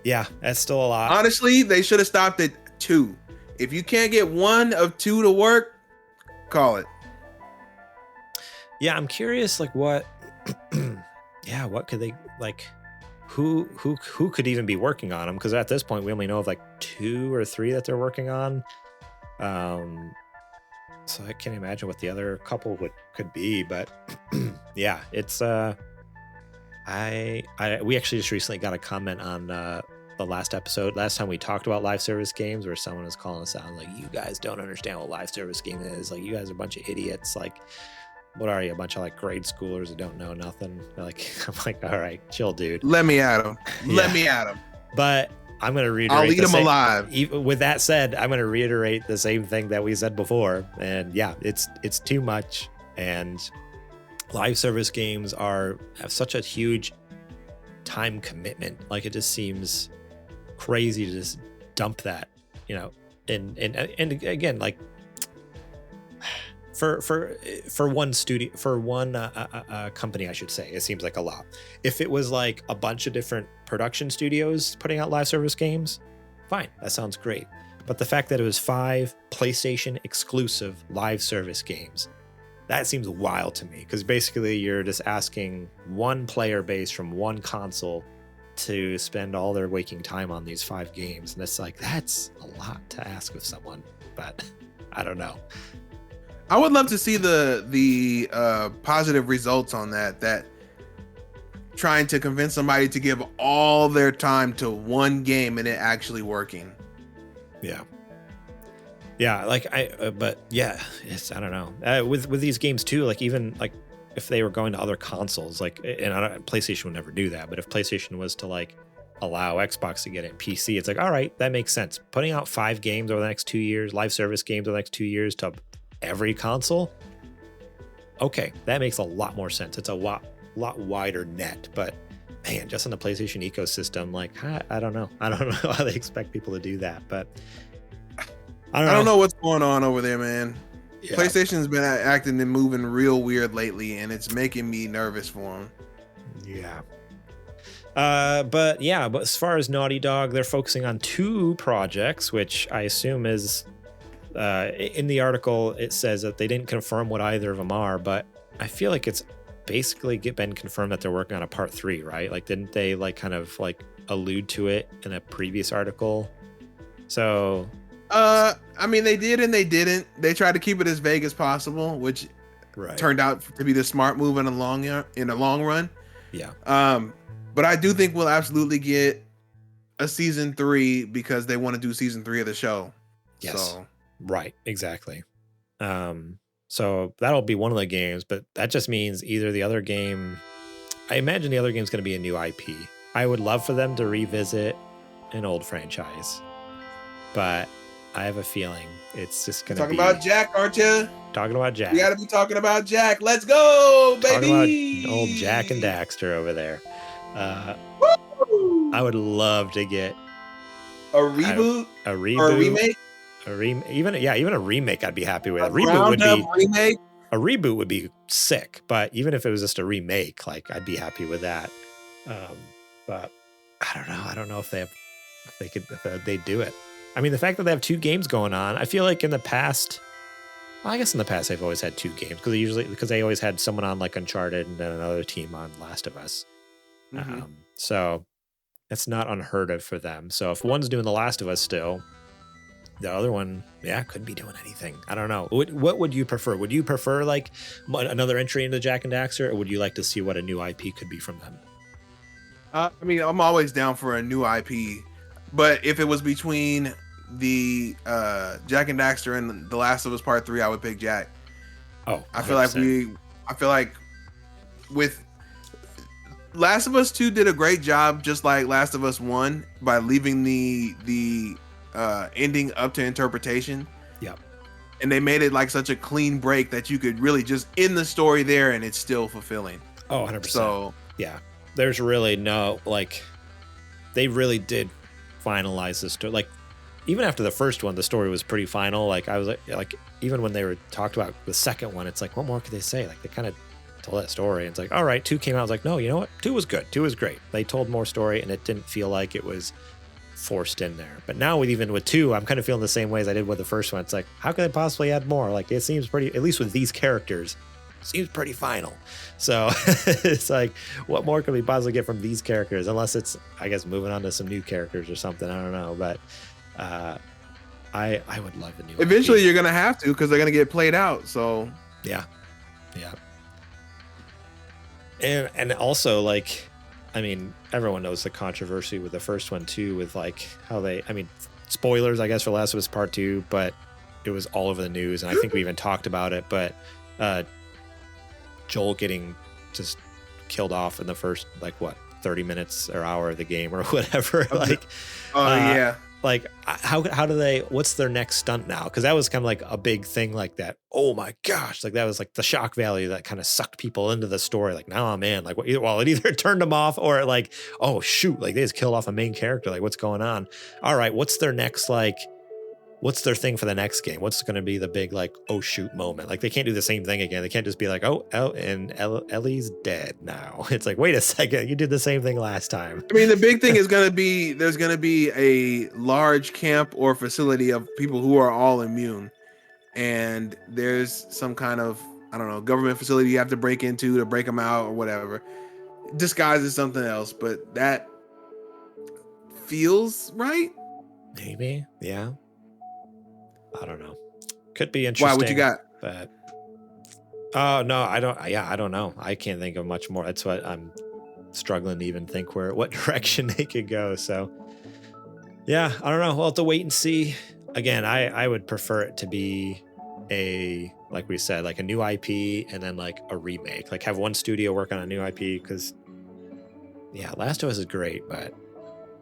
Yeah, that's still a lot. Honestly, they should have stopped at 2. If you can't get 1 of 2 to work, call it. Yeah, I'm curious, like, what what could they, like, who could even be working on them? Because at this point we only know of like 2 or 3 that they're working on. So I can't imagine what the other couple could be, but yeah, it's we actually just recently got a comment on the last episode, last time we talked about live service games, where someone was calling us out like, you guys don't understand what live service game is. Like, you guys are a bunch of idiots. Like, what are you, a bunch of like grade schoolers who don't know nothing? Like, I'm like, all right, chill, dude. Let me at him. Let me at him. But I'm going to reiterate. I'll eat him alive. With that said, I'm going to reiterate the same thing that we said before. And yeah, it's too much. And live service games have such a huge time commitment. Like, it just seems crazy to just dump that, and again, like, for one studio, for one company, I should say, it seems like a lot. If it was like a bunch of different production studios putting out live service games, fine, that sounds great. But the fact that it was 5 PlayStation exclusive live service games, that seems wild to me, because basically you're just asking one player base from one console to spend all their waking time on these 5 games, and it's like, that's a lot to ask of someone. But I don't know. I would love to see the positive results on that trying to convince somebody to give all their time to one game and it actually working. Yeah, like but yeah, I don't know. With these games too, like, even like if they were going to other consoles, like, and PlayStation would never do that, but if PlayStation was to like allow Xbox to get it in PC. It's like, all right, that makes sense. Putting out 5 games over the next 2 years, live service games over the next 2 years to every console. Okay, that makes a lot more sense. It's a lot wider net, but man, just on the PlayStation ecosystem, like, I don't know. I don't know how they expect people to do that, but I don't know what's going on over there, man. Yeah. PlayStation's been acting and moving real weird lately, and it's making me nervous for them. Yeah. But as far as Naughty Dog, they're focusing on 2 projects, which I assume is, in the article, it says that they didn't confirm what either of them are, but I feel like it's basically been confirmed that they're working on a part 3, right? Like, didn't they like kind of like allude to it in a previous article? So, I mean, they did and they didn't. They tried to keep it as vague as possible, which turned out to be the smart move in the long run. Yeah. But I do think we'll absolutely get a season 3 because they want to do season 3 of the show. Yes. So. Right. Exactly. So that'll be one of the games, but that just means either the other game. I imagine the other game's going to be a new IP. I would love for them to revisit an old franchise, but I have a feeling it's just going to be... Talking about Jack, aren't you? Talking about Jack. We got to be talking about Jack. Let's go, baby! Talking about old Jack and Daxter over there. I would love to get... A reboot? A reboot? Or a remake? Even a remake I'd be happy with. A reboot would be sick, but even if it was just a remake, like, I'd be happy with that. But I don't know if they'd do it. I mean, the fact that they have 2 games going on, I feel like in the past, well, I guess in the past they've always had 2 games because they always had someone on like Uncharted and then another team on Last of Us. Mm-hmm. So it's not unheard of for them. So if one's doing The Last of Us still, the other one, could be doing anything. I don't know. What would you prefer? Would you prefer like another entry into Jack and Daxter, or would you like to see what a new IP could be from them? I mean, I'm always down for a new IP, but if it was between the Jack and Daxter and The Last of Us Part 3, I would pick Jack. Oh, 100%. I feel like with Last of Us 2 did a great job, just like Last of Us 1, by leaving the ending up to interpretation. Yep. And they made it like such a clean break that you could really just end the story there and it's still fulfilling. Oh, 100%. So, yeah. There's really no, like, they really did finalize the story. Like, even after the first one, the story was pretty final. Like, I was like, even when they were talked about the second one, it's like, what more could they say? Like, they kind of told that story. And it's like, all right, 2 came out. I was like, no, you know what? 2 was good. 2 was great. They told more story and it didn't feel like it was forced in there. But now even with 2, I'm kind of feeling the same way as I did with the first one. It's like, how could they possibly add more? Like, it seems pretty, at least with these characters, seems pretty final. So it's like, what more can we possibly get from these characters? Unless it's, I guess, moving on to some new characters or something. I don't know. But I would love a new eventually IP. You're going to have to, because they're going to get played out. So yeah. And also, like, I mean, everyone knows the controversy with the first one too, with like how spoilers, I guess, for Last of Us Part 2, but it was all over the news, and I think we even talked about it, but Joel getting just killed off in the first, 30 minutes or hour of the game or whatever. Yeah. Like, how do they, what's their next stunt now? Because that was kind of like a big thing like that. Oh my gosh. Like, that was like the shock value that kind of sucked people into the story. Like, now I'm in. Like, it either turned them off or like, oh shoot, like they just killed off a main character. Like, what's going on? All right, what's their next, what's their thing for the next game? What's going to be the big, oh shoot moment? Like, they can't do the same thing again. They can't just be like, and Ellie's dead now. It's like, wait a second, you did the same thing last time. I mean, the big thing is going to be, there's going to be a large camp or facility of people who are all immune. And there's some kind of, I don't know, government facility you have to break into to break them out or whatever. Disguised as something else, but that feels right. Maybe, yeah. I don't know. Could be interesting. Why? What you got? But no, I don't. Yeah, I don't know. I can't think of much more. That's what I'm struggling to even think what direction they could go. So yeah, I don't know. We'll have to wait and see. Again, I would prefer it to be like we said, like a new IP and then like a remake. Like, have one studio work on a new IP, because Last of Us is great, but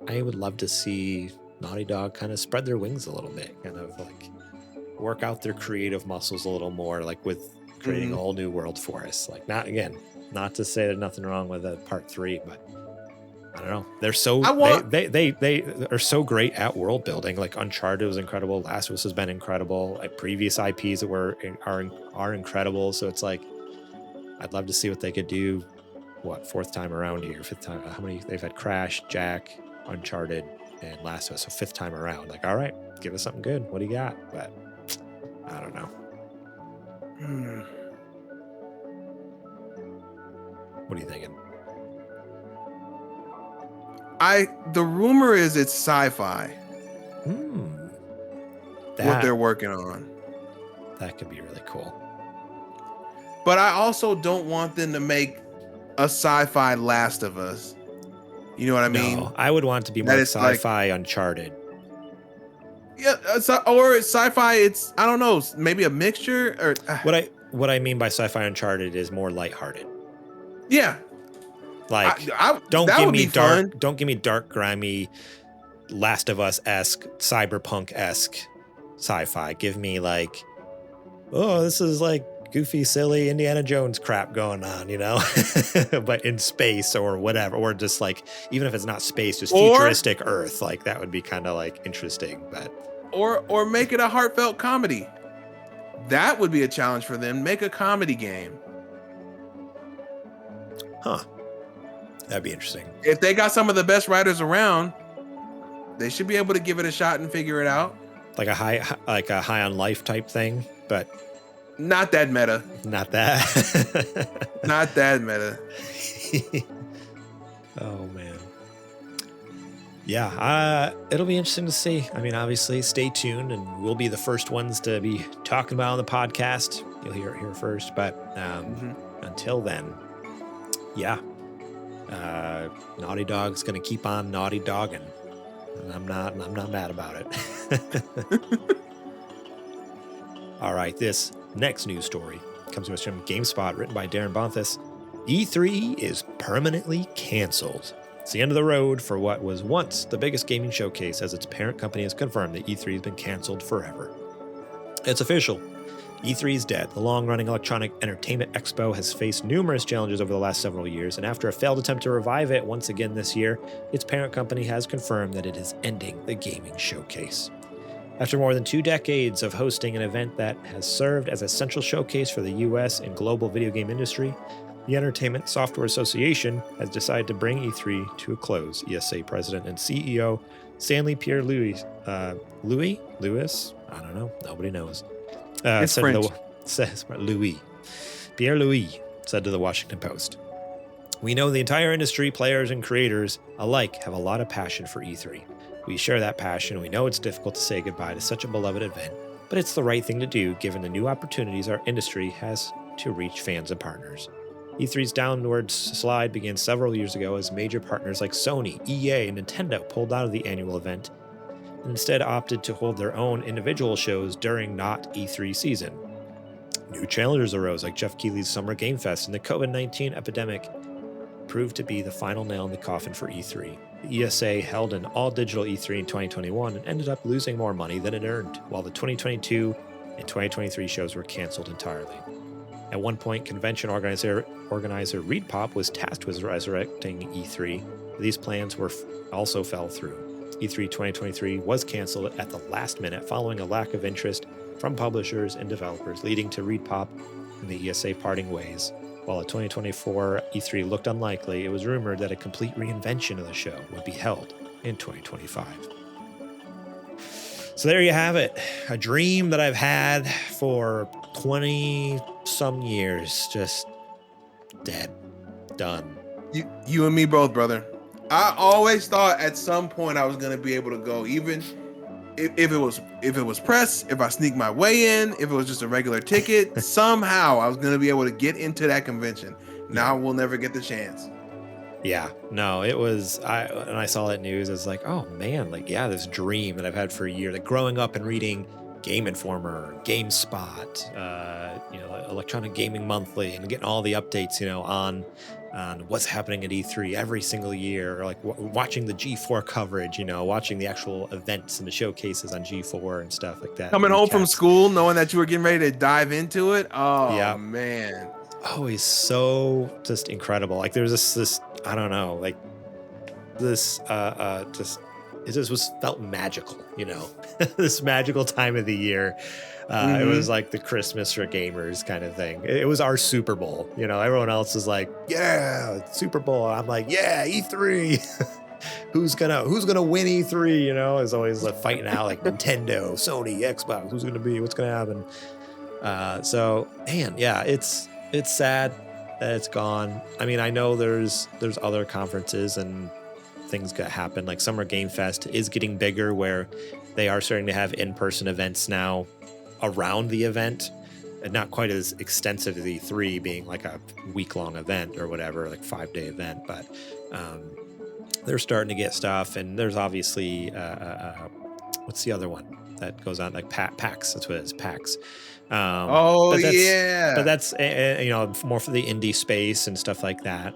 I would love to see Naughty Dog kind of spread their wings a little bit, kind of like work out their creative muscles a little more, like with creating a whole new world for us. Like, not to say there's nothing wrong with a part 3, but I don't know. They're so they are so great at world building. Like Uncharted was incredible. Last of Us has been incredible. Like previous IPs that are incredible. So it's like, I'd love to see what they could do. What, 4th time around here? 5th time? How many? They've had Crash, Jack, Uncharted, and Last of Us. So 5th time around. Like, all right, give us something good. What do you got? But I don't know. What are you thinking? The rumor is it's sci-fi. What they're working on. That could be really cool. But I also don't want them to make a sci-fi Last of Us. You know what I mean? No, I would want it to be more sci-fi Uncharted. Yeah, or sci-fi. It's, I don't know, maybe a mixture. Or what I mean by sci-fi Uncharted is more lighthearted. Yeah, like don't give me dark, grimy, Last of Us-esque, cyberpunk-esque sci-fi. Give me like, oh, this is like goofy, silly Indiana Jones crap going on, you know, but in space or whatever, or just like, even if it's not space, just futuristic Earth, like that would be kind of like interesting. But or make it a heartfelt comedy. That would be a challenge for them. Make a comedy game. Huh. That'd be interesting. If they got some of the best writers around, they should be able to give it a shot and figure it out. Like a high on life type thing, but not that meta. Not that. Not that meta. Oh man. Yeah, it'll be interesting to see. I mean, obviously, stay tuned, and we'll be the first ones to be talking about on the podcast. You'll hear it here first, but until then, yeah, Naughty Dog's gonna keep on Naughty Dogging, and I'm not mad about it. All right, this next news story comes to us from GameSpot, written by Darren Bonthus. E3 is permanently canceled. It's the end of the road for what was once the biggest gaming showcase, as its parent company has confirmed that E3 has been canceled forever. It's official. E3 is dead. The long-running electronic entertainment expo has faced numerous challenges over the last several years, and after a failed attempt to revive it once again this year, its parent company has confirmed that it is ending the gaming showcase. After more than 2 decades of hosting an event that has served as a central showcase for the US and global video game industry, the Entertainment Software Association has decided to bring E3 to a close. ESA President and CEO Stanley Pierre-Louis, Lewis? I don't know. Nobody knows. It's French. Pierre-Louis said to the Washington Post, "We know the entire industry, players and creators alike, have a lot of passion for E3. We share that passion, and we know it's difficult to say goodbye to such a beloved event, but it's the right thing to do given the new opportunities our industry has to reach fans and partners. E3's downward slide began several years ago as major partners like Sony, EA, and Nintendo pulled out of the annual event and instead opted to hold their own individual shows during not E3 season. New challenges arose like Jeff Keighley's Summer Game Fest, and the COVID-19 epidemic proved to be the final nail in the coffin for E3. The ESA held an all-digital E3 in 2021 and ended up losing more money than it earned, while the 2022 and 2023 shows were canceled entirely. At one point, convention organizer Reed Pop was tasked with resurrecting E3, but these plans also fell through. E3 2023 was canceled at the last minute following a lack of interest from publishers and developers, leading to Reed Pop and the ESA parting ways. While a 2024 E3 looked unlikely, it was rumored that a complete reinvention of the show would be held in 2025. So there you have it. A dream that I've had for 20-some years, just dead, done. You and me both, brother. I always thought at some point I was gonna be able to go, even if it was press, if I sneak my way in, if it was just a regular ticket, somehow I was gonna be able to get into that convention. Now we'll never get the chance. Yeah, no, it was, when I saw that news, I was like, oh man, like, yeah, this dream that I've had for a year, like growing up and reading Game Informer, GameSpot, Electronic Gaming Monthly, and getting all the updates, on what's happening at E3 every single year, or like watching the G4 coverage, watching the actual events and the showcases on G4 and stuff like that. Coming home from school, knowing that you were getting ready to dive into it. Oh, yeah. Man. Oh, he's so just incredible. Like there's this, I don't know, like this, it just felt magical, this magical time of the year. It was like the Christmas for gamers kind of thing. It was our Super Bowl, everyone else is like, yeah, Super Bowl. I'm like, yeah, E3. who's gonna win E3? It's always like fighting out like Nintendo, Sony, Xbox, what's gonna happen. So man, yeah, it's sad that it's gone. I mean, I know there's other conferences and things that happen, like Summer Game Fest is getting bigger, where they are starting to have in-person events now around the event, and not quite as extensive as E3 being like a week-long event or whatever, like 5-day event, but they're starting to get stuff. And there's obviously what's the other one that goes on, like PAX? That's what it is, PAX. But that's more for the indie space and stuff like that.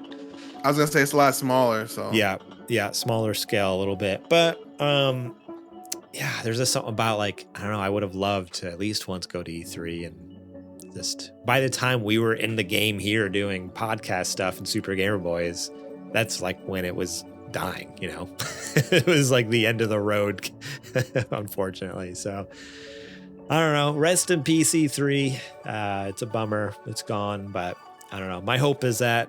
I was gonna say it's a lot smaller, so yeah, smaller scale a little bit, but yeah, there's just something about, like, I don't know, I would have loved to at least once go to E3, and just by the time we were in the game here doing podcast stuff and Super Gamer Boys, that's like when it was dying, it was like the end of the road, unfortunately. So I don't know, rest in peace E3. It's a bummer it's gone, but I don't know, my hope is that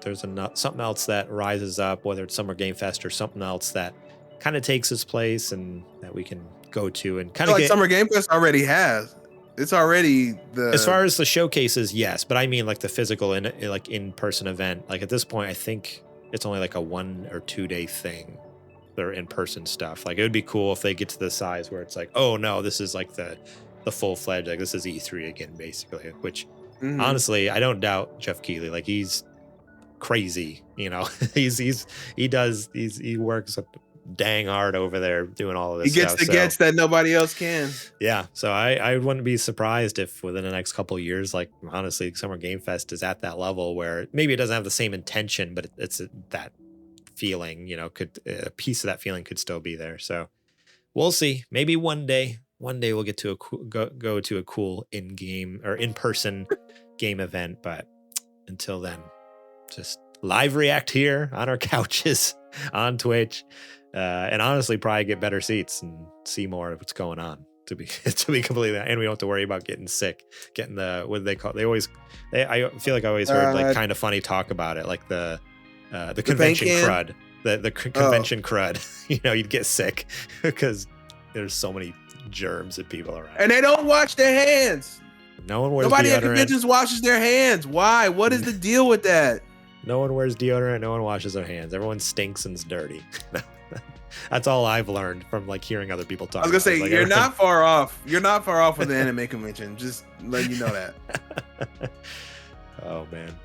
there's something else that rises up, whether it's Summer Game Fest or something else that kind of takes its place and that we can go to and kind of like Summer Game Fest already has. It's already as far as the showcases, yes, but I mean like the physical in-person event. Like at this point, I think it's only like a 1 or 2 day thing. Their in-person stuff. Like it would be cool if they get to the size where it's like, oh no, this is like the full-fledged, like this is E3 again, basically. Which honestly, I don't doubt Jeff Keighley. Like he's crazy, he works dang hard over there doing all of this stuff. He gets that nobody else can. Yeah, so I wouldn't be surprised if within the next couple of years, like honestly, Summer Game Fest is at that level where maybe it doesn't have the same intention, but it's that feeling, could a piece of that feeling could still be there. So we'll see. Maybe one day we'll get to go to a cool in-game or in-person game event, but until then, just live react here on our couches on Twitch, and honestly probably get better seats and see more of what's going on, to be completely, and we don't have to worry about getting sick, getting the, what do they call it? I feel like I always heard like kind of funny talk about it, like the convention crud, the convention crud. You'd get sick because there's so many germs and people around, and they don't wash their hands. No one wears Nobody deodorant. at conventions washes their hands. Why? What is the deal with that? No one wears deodorant. No one washes their hands. Everyone stinks and is dirty. That's all I've learned from like hearing other people talk. I was gonna say, you're not far off. You're not far off with the anime convention. Just letting you know that. Oh man.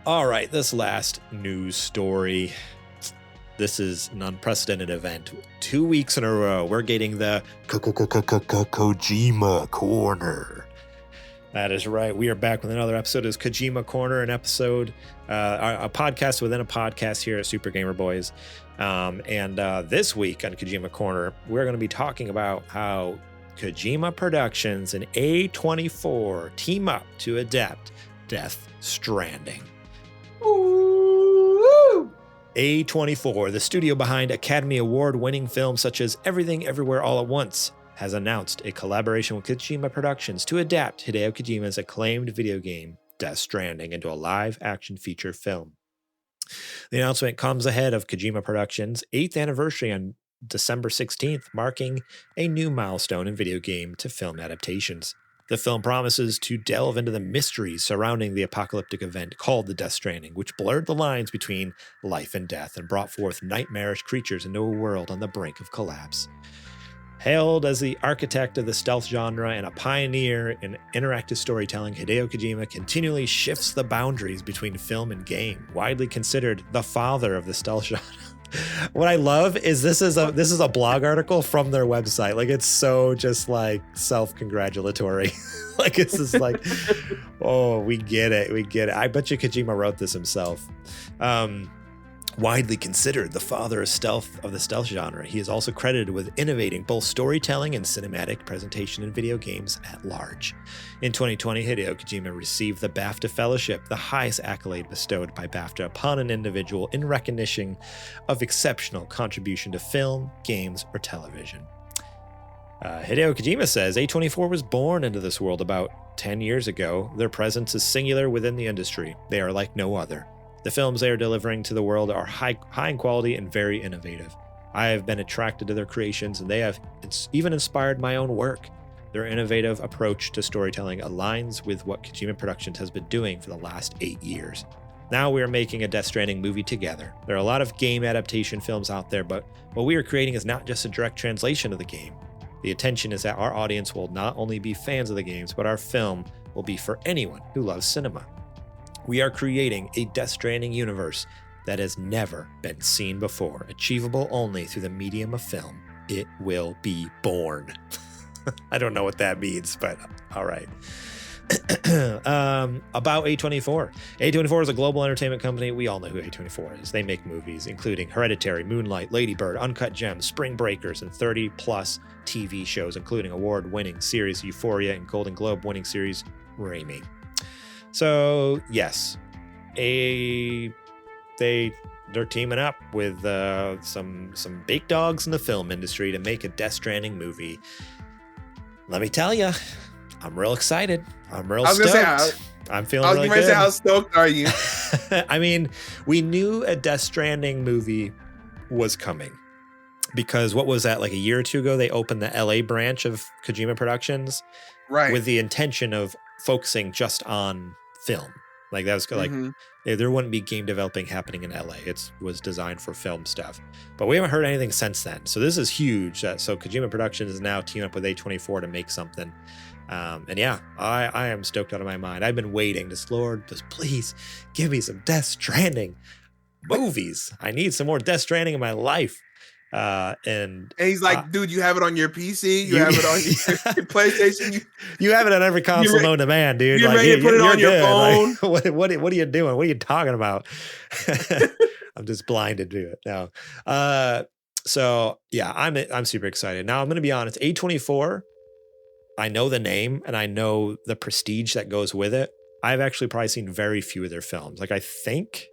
All right. This last news story. This is an unprecedented event. 2 weeks in a row, we're getting the Kojima Corner. That is right. We are back with another episode of Kojima Corner, an episode, a podcast within a podcast here at Super Gamer Boys. And this week on Kojima Corner, we're going to be talking about how Kojima Productions and A24 team up to adapt Death Stranding. Ooh. A24, the studio behind Academy Award-winning films such as Everything Everywhere All at Once, has announced a collaboration with Kojima Productions to adapt Hideo Kojima's acclaimed video game, Death Stranding, into a live-action feature film. The announcement comes ahead of Kojima Productions' 8th anniversary on December 16th, marking a new milestone in video game to film adaptations. The film promises to delve into the mysteries surrounding the apocalyptic event called the Death Stranding, which blurred the lines between life and death and brought forth nightmarish creatures into a world on the brink of collapse. Hailed as the architect of the stealth genre and a pioneer in interactive storytelling, Hideo Kojima continually shifts the boundaries between film and game, widely considered the father of the stealth genre. What I love is this is a blog article from their website. Like, it's so just like self-congratulatory. Like, it's just like, oh, we get it. I bet you Kojima wrote this himself. Widely considered the father of the stealth genre, he is also credited with innovating both storytelling and cinematic presentation in video games at large. In 2020, Hideo Kojima received the BAFTA Fellowship, the highest accolade bestowed by BAFTA upon an individual in recognition of exceptional contribution to film, games, or television. Hideo Kojima says A24 was born into this world about 10 years ago. Their presence is singular within the industry. They are like no other. The films they are delivering to the world are high in quality and very innovative. I have been attracted to their creations, and they have even inspired my own work. Their innovative approach to storytelling aligns with what Kojima Productions has been doing for the last 8 years. Now we are making a Death Stranding movie together. There are a lot of game adaptation films out there, but what we are creating is not just a direct translation of the game. The intention is that our audience will not only be fans of the games, but our film will be for anyone who loves cinema. We are creating a Death Stranding universe that has never been seen before, achievable only through the medium of film. It will be born. I don't know what that means, but all right. About A24. A24 is a global entertainment company. We all know who A24 is. They make movies, including Hereditary, Moonlight, Lady Bird, Uncut Gems, Spring Breakers, and 30-plus TV shows, including award-winning series Euphoria and Golden Globe-winning series Raimi. So yes, they're teaming up with some big dogs in the film industry to make a Death Stranding movie. Let me tell you, I'm real excited. I'm real stoked. I'm feeling really good. How stoked are you? I mean, we knew a Death Stranding movie was coming because what was that, like a year or two ago? They opened the LA branch of Kojima Productions, right, with the intention of focusing just on film. Like that was like there wouldn't be game developing happening in LA. It was designed for film stuff, but we haven't heard anything since then. So this is huge. So Kojima Productions is now teaming up with A24 to make something. And yeah, I am stoked out of my mind. I've been waiting. Lord, just please give me some Death Stranding movies. I need some more Death Stranding in my life. And he's like, dude, you have it on your PC, you have it on your PlayStation, you have it on every console known to man, dude. You're ready to put it on your phone. Like, what are you doing? What are you talking about? I'm just blinded to it now. So yeah, I'm super excited. Now I'm going to be honest. A24, I know the name and I know the prestige that goes with it. I've actually probably seen very few of their films. Like I think.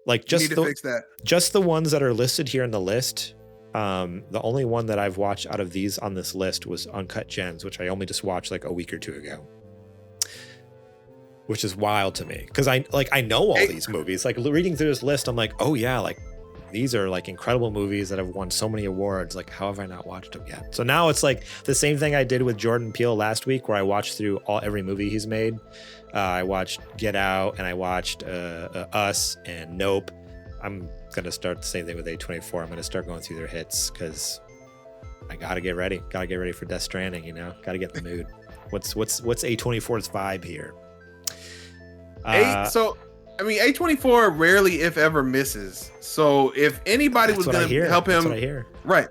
Like just the ones that are listed here in the list. The only one that I've watched out of these on this list was Uncut Gems, which I only just watched like a week or two ago, which is wild to me because I know all these movies. Like reading through this list, I'm like, oh yeah, like these are like incredible movies that have won so many awards. Like how have I not watched them yet? So now it's like the same thing I did with Jordan Peele last week, where I watched through every movie he's made. I watched Get Out and I watched Us and Nope. I'm going to start the same thing with A24. I'm going to start going through their hits because I got to get ready. Got to get ready for Death Stranding, you know? Got to get in the mood. What's A24's vibe here? A24 rarely, if ever, misses. So if anybody was going to help him, right?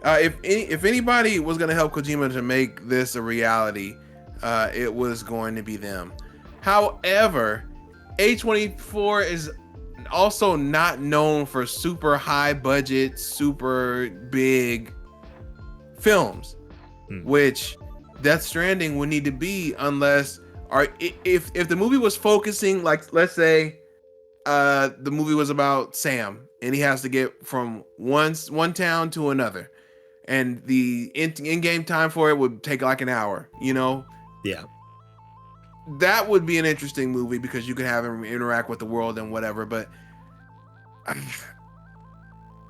If anybody was going to help Kojima to make this a reality, it was going to be them. However, A24 is also not known for super high budget, super big films, which Death Stranding would need to be, unless if the movie was focusing, like let's say the movie was about Sam and he has to get from one town to another, and the in-game time for it would take like an hour, you know? Yeah. That would be an interesting movie because you could have him interact with the world and whatever, but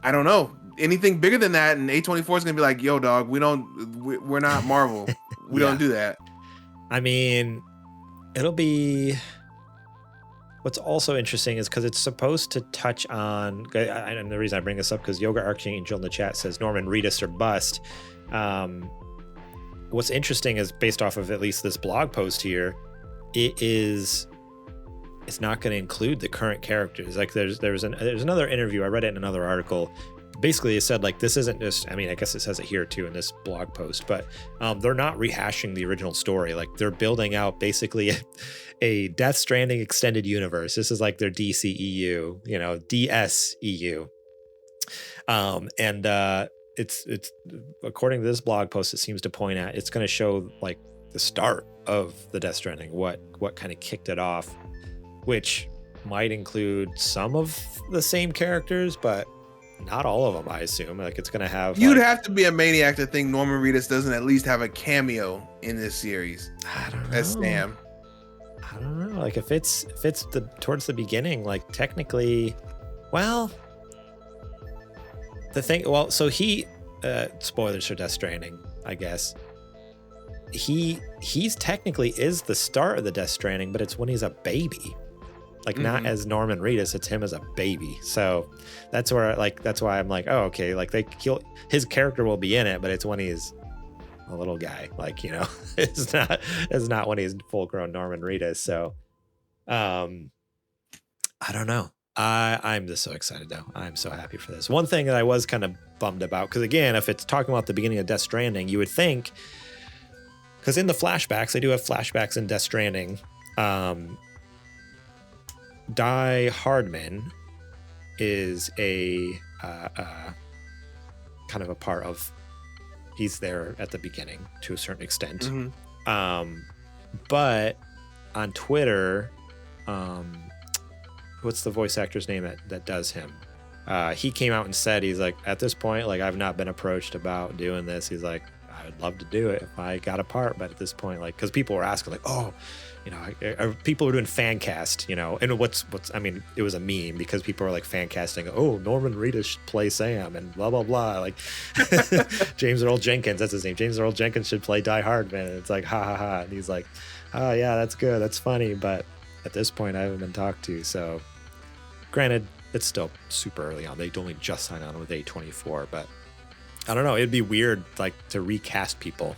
I don't know. Anything bigger than that, and A24 is gonna be like, yo, dog, we're not Marvel. We don't do that. I mean, it'll be. What's also interesting is because it's supposed to touch on, and the reason I bring this up because Yoga Archangel in the chat says Norman Reedus or bust. What's interesting is based off of at least this blog post here, it is it's not going to include the current characters. Like there's another interview, I read it in another article. Basically, it said like this isn't just, I mean, I guess it says it here too in this blog post, but they're not rehashing the original story. Like they're building out basically a Death Stranding extended universe. This is like their DCEU, you know, DSEU. It's according to this blog post, it seems to point at it's going to show like the start of the Death Stranding, what kind of kicked it off, which might include some of the same characters, but not all of them, I assume. Like it's gonna have. You'd have to be a maniac to think Norman Reedus doesn't at least have a cameo in this series. I don't know. As Sam. I don't know. Like if it's towards the beginning, like technically, well, the thing. Well, so he, spoilers for Death Stranding, I guess. He's technically is the start of the Death Stranding, but it's when he's a baby. Like not as Norman Reedus, it's him as a baby. So that's where that's why I'm like, oh, okay. Like his character will be in it, but it's when he's a little guy. Like, you know, it's not when he's full grown Norman Reedus. So, I don't know. I'm just so excited though. I'm so happy for this. One thing that I was kind of bummed about, because again, if it's talking about the beginning of Death Stranding, you would think, because in the flashbacks, they do have flashbacks in Death Stranding. Die Hardman is a kind of a part of, he's there at the beginning to a certain extent. But on Twitter, what's the voice actor's name that does him? He came out and said, he's like, at this point, like I've not been approached about doing this. He's like, I would love to do it if I got a part, but at this point, like, because people were asking like, oh, you know, people were doing fan cast, you know, and what's I mean, it was a meme because people were like fan casting, oh, Norman Reedus should play Sam and blah blah blah, like James Earl Jenkins, that's his name, James Earl Jenkins should play Die Hardman, and it's like ha ha ha, and he's like, oh yeah, that's good, that's funny, but at this point I haven't been talked to. So granted, it's still super early on, they only just signed on with Ep.224, but I don't know, it'd be weird like to recast people.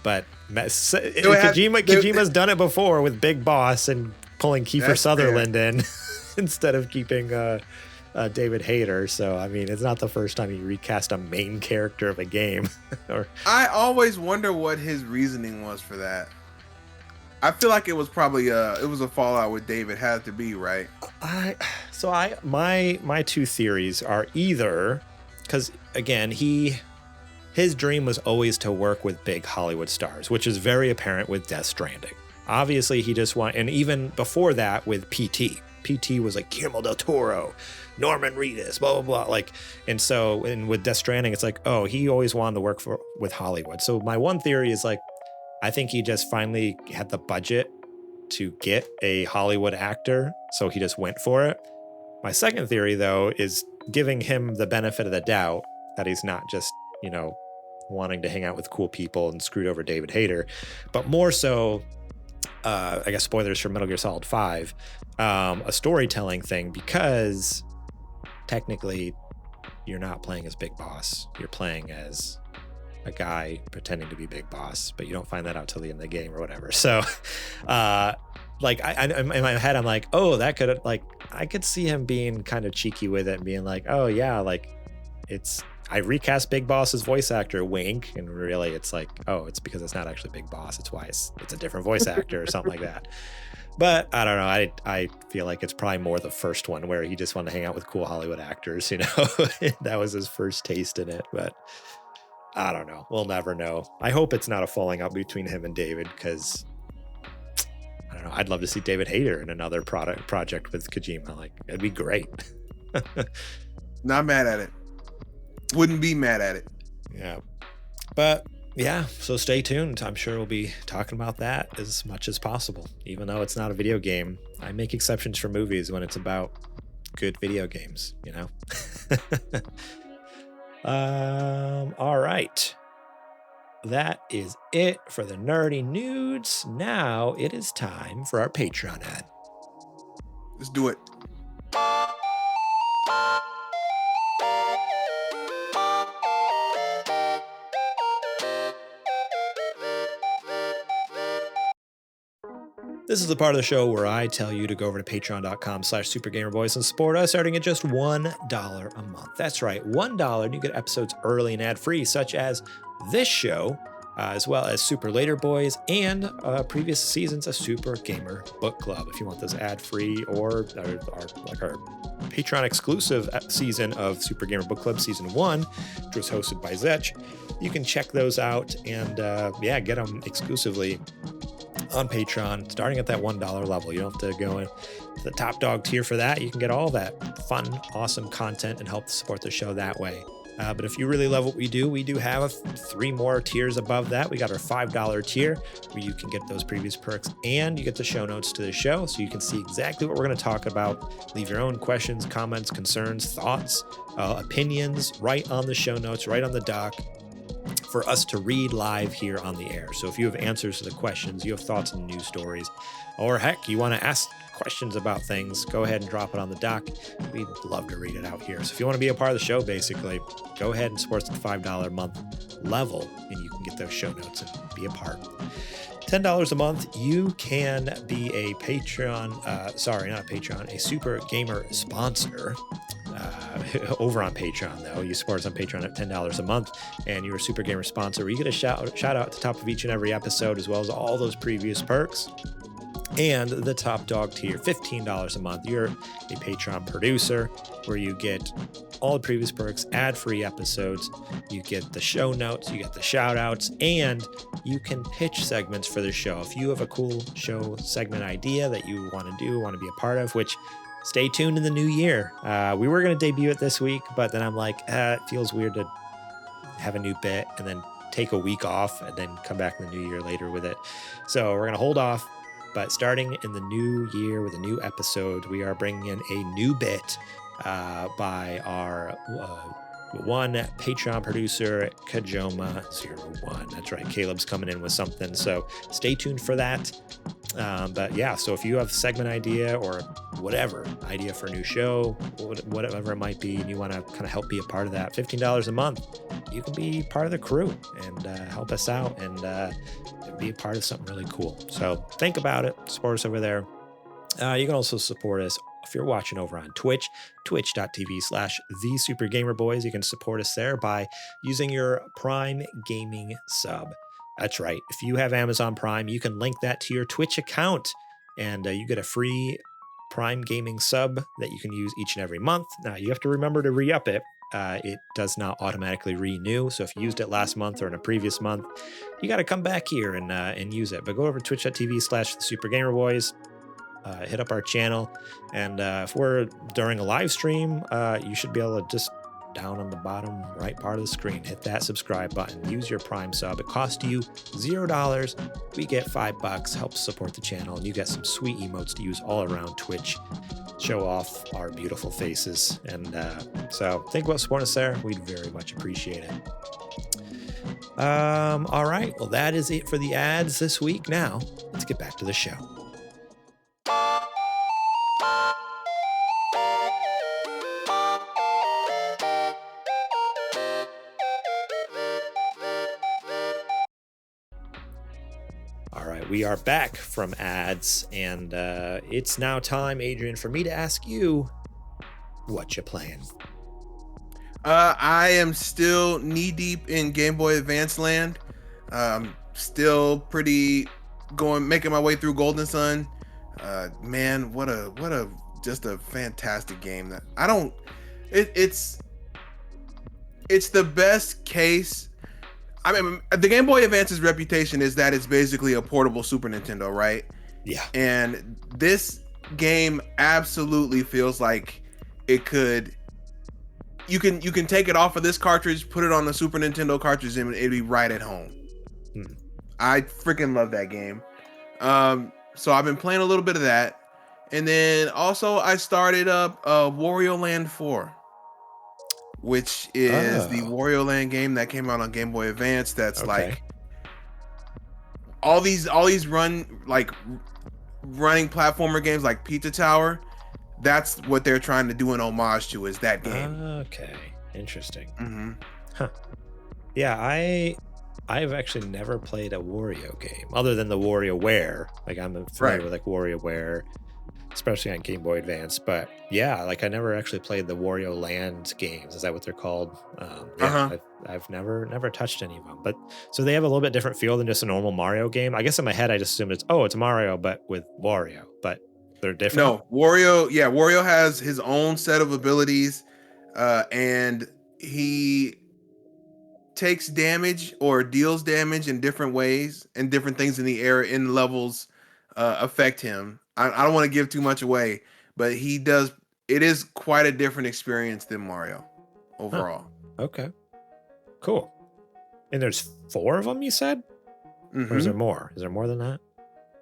But Kojima's done it before with Big Boss and pulling Kiefer Sutherland in instead of keeping David Hayter. So, I mean, it's not the first time he recast a main character of a game. I always wonder what his reasoning was for that. I feel like it was probably it was a fallout with David, had to be, right? My two theories are either, because again, his dream was always to work with big Hollywood stars, which is very apparent with Death Stranding. Obviously, he just and even before that with PT. PT was like Guillermo del Toro, Norman Reedus, blah, blah, blah. Like, and with Death Stranding, it's like, oh, he always wanted to work with Hollywood. So my one theory is like, I think he just finally had the budget to get a Hollywood actor, so he just went for it. My second theory, though, is giving him the benefit of the doubt that he's not just, you know, wanting to hang out with cool people and screwed over David Hayter, but more so, I guess spoilers for Metal Gear Solid 5, a storytelling thing, because technically you're not playing as Big Boss. You're playing as a guy pretending to be Big Boss, but you don't find that out till the end of the game or whatever. So, like I in my head, I'm like, oh, that could, like, I could see him being kind of cheeky with it and being like, oh yeah, like I recast Big Boss's voice actor, wink, and really it's like, oh, it's because it's not actually Big Boss, it's why it's a different voice actor or something like that. But I don't know, I feel like it's probably more the first one where he just wanted to hang out with cool Hollywood actors, you know. That was his first taste in it, but I don't know, we'll never know. I hope it's not a falling out between him and David, because I don't know, I'd love to see David Hayter in another project with Kojima. Like, it'd be great. Not mad at it. Wouldn't be mad at it. Yeah. But yeah, so stay tuned. I'm sure we'll be talking about that as much as possible. Even though it's not a video game, I make exceptions for movies when it's about good video games, you know? All right. That is it for the nerdy nudes. Now it is time for our Patreon ad. Let's do it. This is the part of the show where I tell you to go over to patreon.com/supergamerboys and support us, starting at just $1 a month. That's right, $1, and you get episodes early and ad-free, such as this show, as well as Super Later Boys and previous seasons of Super Gamer Book Club. If you want those ad-free or like our Patreon exclusive season of Super Gamer Book Club Season 1, which was hosted by Zech, you can check those out and get them exclusively on Patreon, starting at that $1 level. You don't have to go in to the top dog tier for that. You can get all that fun, awesome content and help support the show that way. But if you really love what we do have 3 more tiers above that. We got our $5 tier where you can get those previous perks and you get the show notes to the show so you can see exactly what we're going to talk about. Leave your own questions, comments, concerns, thoughts, opinions right on the show notes, right on the doc for us to read live here on the air. So if you have answers to the questions, you have thoughts on news stories, or heck, you want to ask questions about things, go ahead and drop it on the doc. We'd love to read it out here. So if you want to be a part of the show, basically, go ahead and support the $5 a month level, and you can get those show notes and be a part. $10 a month, you can be a a Super Gamer sponsor. Over on Patreon, though. You support us on Patreon at $10 a month, and you're a Super Gamer sponsor where you get a shout out at the top of each and every episode, as well as all those previous perks. And the top dog tier, $15 a month. You're a Patreon producer where you get all the previous perks, ad-free episodes, you get the show notes, you get the shout outs, and you can pitch segments for the show. If you have a cool show segment idea that you want to be a part of, which stay tuned in the new year. We were going to debut it this week, but then I'm like, it feels weird to have a new bit and then take a week off and then come back in the new year later with it. So we're going to hold off. But starting in the new year with a new episode, we are bringing in a new bit by our one Patreon producer, Kojima01. That's right, Caleb's coming in with something. So stay tuned for that. But yeah, so if you have a segment idea or whatever idea for a new show, whatever it might be, and you want to kind of help be a part of that, $15 a month, you can be part of the crew and help us out and be a part of something really cool. So think about it, support us over there. You can also support us if you're watching over on Twitch, twitch.tv/TheSuperGamerBoys. You can support us there by using your Prime Gaming sub. That's right. If you have Amazon Prime, you can link that to your Twitch account and you get a free Prime Gaming sub that you can use each and every month. Now, you have to remember to re-up it. It does not automatically renew. So if you used it last month or in a previous month, you got to come back here and use it. But go over to twitch.tv/TheSuperGamerBoys. Hit up our channel. And if we're during a live stream, you should be able to just down on the bottom right part of the screen, hit that subscribe button, use your Prime sub. It costs you $0. We get $5, helps support the channel, and you get some sweet emotes to use all around Twitch. Show off our beautiful faces. And so think about supporting us there. We'd very much appreciate it. All right. Well, that is it for the ads this week. Now, let's get back to the show. We are back from ads, and it's now time, Adrian, for me to ask you what you playing. I am still knee deep in Game Boy Advance land. Still making my way through Golden Sun. Man, what a just a fantastic game. That it's the best case. I mean, the Game Boy Advance's reputation is that it's basically a portable Super Nintendo, right? Yeah. And this game absolutely feels like it could. You can take it off of this cartridge, put it on the Super Nintendo cartridge, and it'd be right at home. I freaking love that game. So I've been playing a little bit of that, and then also I started up Wario Land 4. Which is the Wario Land game that came out on Game Boy Advance. That's like all these running platformer games like Pizza Tower. That's what they're trying to do an homage to, is that game. Okay, interesting. Mm-hmm. Huh. Yeah, I've actually never played a Wario game other than the WarioWare. Like I'm familiar with like WarioWare, especially on Game Boy Advance. But yeah, like I never actually played the Wario Land games. Is that what they're called? I've never touched any of them. But so they have a little bit different feel than just a normal Mario game. I guess in my head I just assumed it's Mario, but with Wario. But they're different. No, Wario has his own set of abilities, and he takes damage or deals damage in different ways, and different things in the air in levels affect him. I don't want to give too much away, but he does. It is quite a different experience than Mario overall. Huh. Okay, cool. And there's 4 of them, you said? Or is there more? Is there more than that?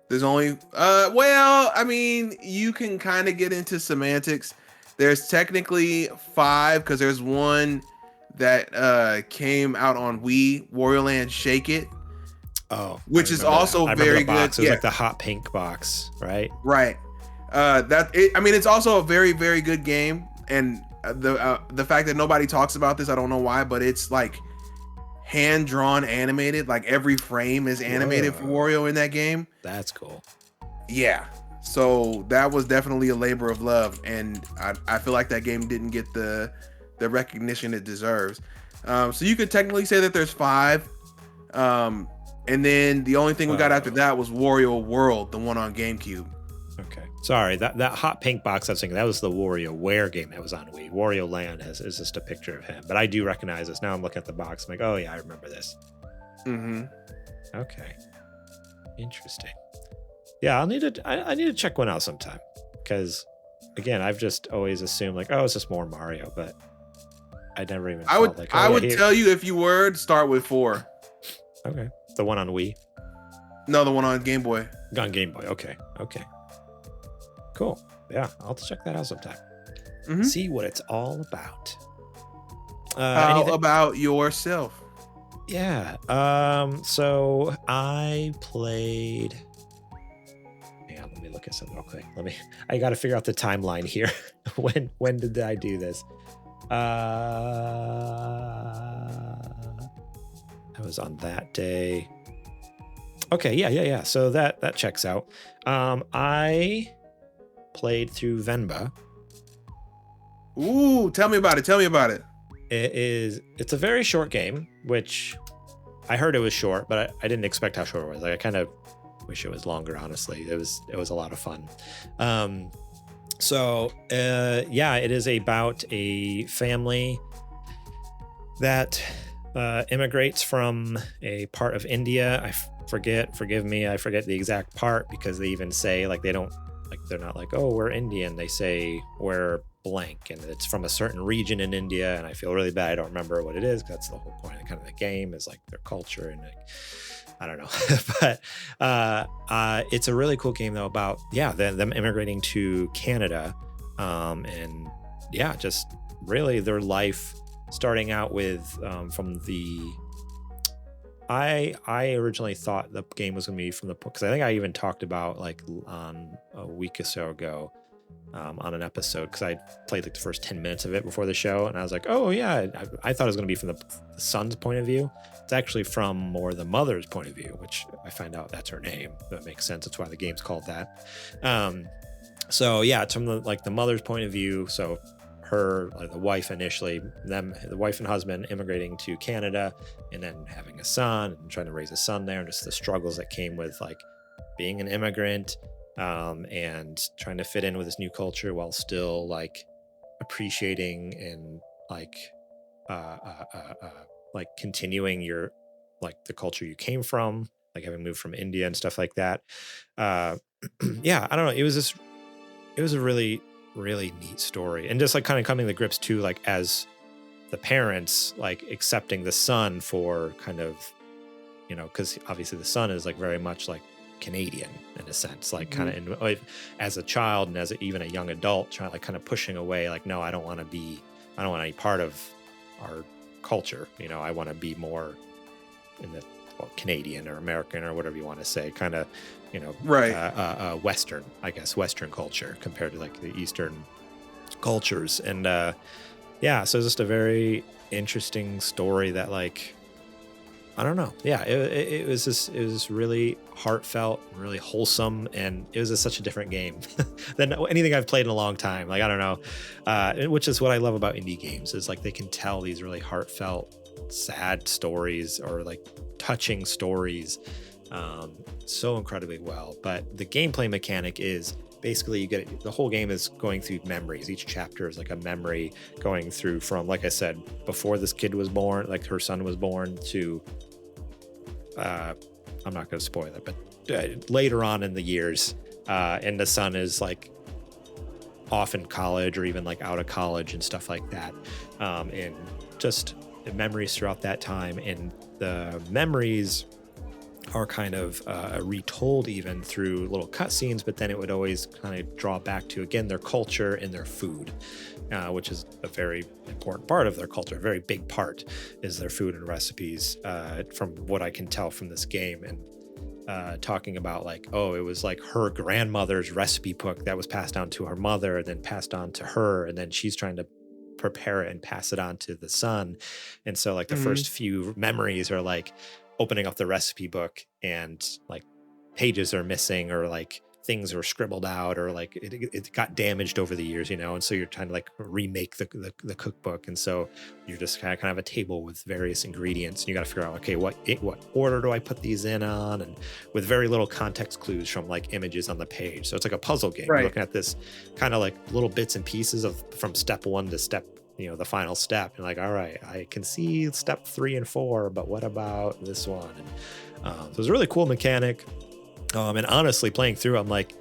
There's only well, I mean, you can kind of get into semantics. There's technically 5 because there's one that came out on Wii, Wario Land Shake It. Oh, which is also very good. It was like the hot pink box, right? Right. It's also a very, very good game. And the fact that nobody talks about this, I don't know why, but it's like hand-drawn animated. Like every frame is animated for Wario in that game. That's cool. Yeah. So that was definitely a labor of love. And I feel like that game didn't get the recognition it deserves. So you could technically say that there's 5. And then the only thing we got after that was Wario World, the one on GameCube. Okay. Sorry, that hot pink box I was thinking, that was the WarioWare game that was on Wii. Wario Land is just a picture of him. But I do recognize this. Now I'm looking at the box. I'm like, oh yeah, I remember this. Mm-hmm. Okay. Interesting. Yeah, I need to check one out sometime. Because again, I've just always assumed like, oh, it's just more Mario, but I never even I would tell you if you were to start with 4. Okay. The one on Wii? No, the one on Game Boy. On Game Boy. Okay. Cool. Yeah, I'll have to check that out sometime. Mm-hmm. See what it's all about. How about yourself? Yeah. So I played. Yeah, let me look at something real quick. I got to figure out the timeline here. When did I do this? I was on that day. Okay, yeah. So that checks out. I played through Venba. Ooh, tell me about it. It's a very short game, which I heard it was short, but I didn't expect how short it was. Like I kind of wish it was longer, honestly. It was a lot of fun. It is about a family that immigrates from a part of India. Forgive me, I forget the exact part because they even say like they're not like, oh, we're Indian. They say we're blank and it's from a certain region in India. And I feel really bad. I don't remember what it is. That's the whole point of kind of the game is like their culture and like, I don't know. But it's a really cool game though about, them immigrating to Canada. Just really their life starting out with from the I originally thought the game was going to be from the book because I think I even talked about like on a week or so ago on an episode because I played like the first 10 minutes of it before the show and I was like, oh yeah, I thought it was going to be from the son's point of view. It's actually from more the mother's point of view, which I find out that's her name. That makes sense. That's why the game's called that. It's from the mother's point of view. So her, the wife initially, the wife and husband immigrating to Canada and then having a son and trying to raise a son there and just the struggles that came with like being an immigrant and trying to fit in with this new culture while still like appreciating and like continuing your like the culture you came from, like having moved from India and stuff like that. I don't know. It was a really, really neat story. And just like kind of coming to grips too, like as the parents, like accepting the son for kind of, because obviously the son is like very much like Canadian in a sense, like kind of as a child and as even a young adult, trying like kind of pushing away, like, no, I don't want any part of our culture. I want to be more in the Canadian or American or whatever you want to say, kind of, Western, I guess, Western culture compared to like the Eastern cultures. And so it's just a very interesting story that like I don't know. Yeah, it was really heartfelt, really wholesome, and it was just such a different game than anything I've played in a long time. Like, I don't know, which is what I love about indie games, is like they can tell these really heartfelt, sad stories or like touching stories so incredibly well. But the gameplay mechanic is basically the whole game is going through memories. Each chapter is like a memory going through from, like I said, before this kid was born, like her son was born, to I'm not going to spoil it, but later on in the years, and the son is like off in college or even like out of college and stuff like that, and just memories throughout that time. And the memories are kind of retold even through little cutscenes, but then it would always kind of draw back to, again, their culture and their food, which is a very important part of their culture. A very big part is their food and recipes, from what I can tell from this game. And talking about like, oh, it was like her grandmother's recipe book that was passed down to her mother and then passed on to her, and then she's trying to prepare it and pass it on to the son. And so like the first few memories are like opening up the recipe book and like pages are missing, or like things are scribbled out, or like it got damaged over the years, and so you're trying to like remake the cookbook. And so you're just kind of have a table with various ingredients, and you got to figure out, okay, what order do I put these in on, and with very little context clues from like images on the page. So it's like a puzzle game. Right. You're looking at this kind of like little bits and pieces from step one to step, the final step, and like, all right, I can see step 3 and 4, but what about this one? And so it was a really cool mechanic. And honestly, playing through, I'm like,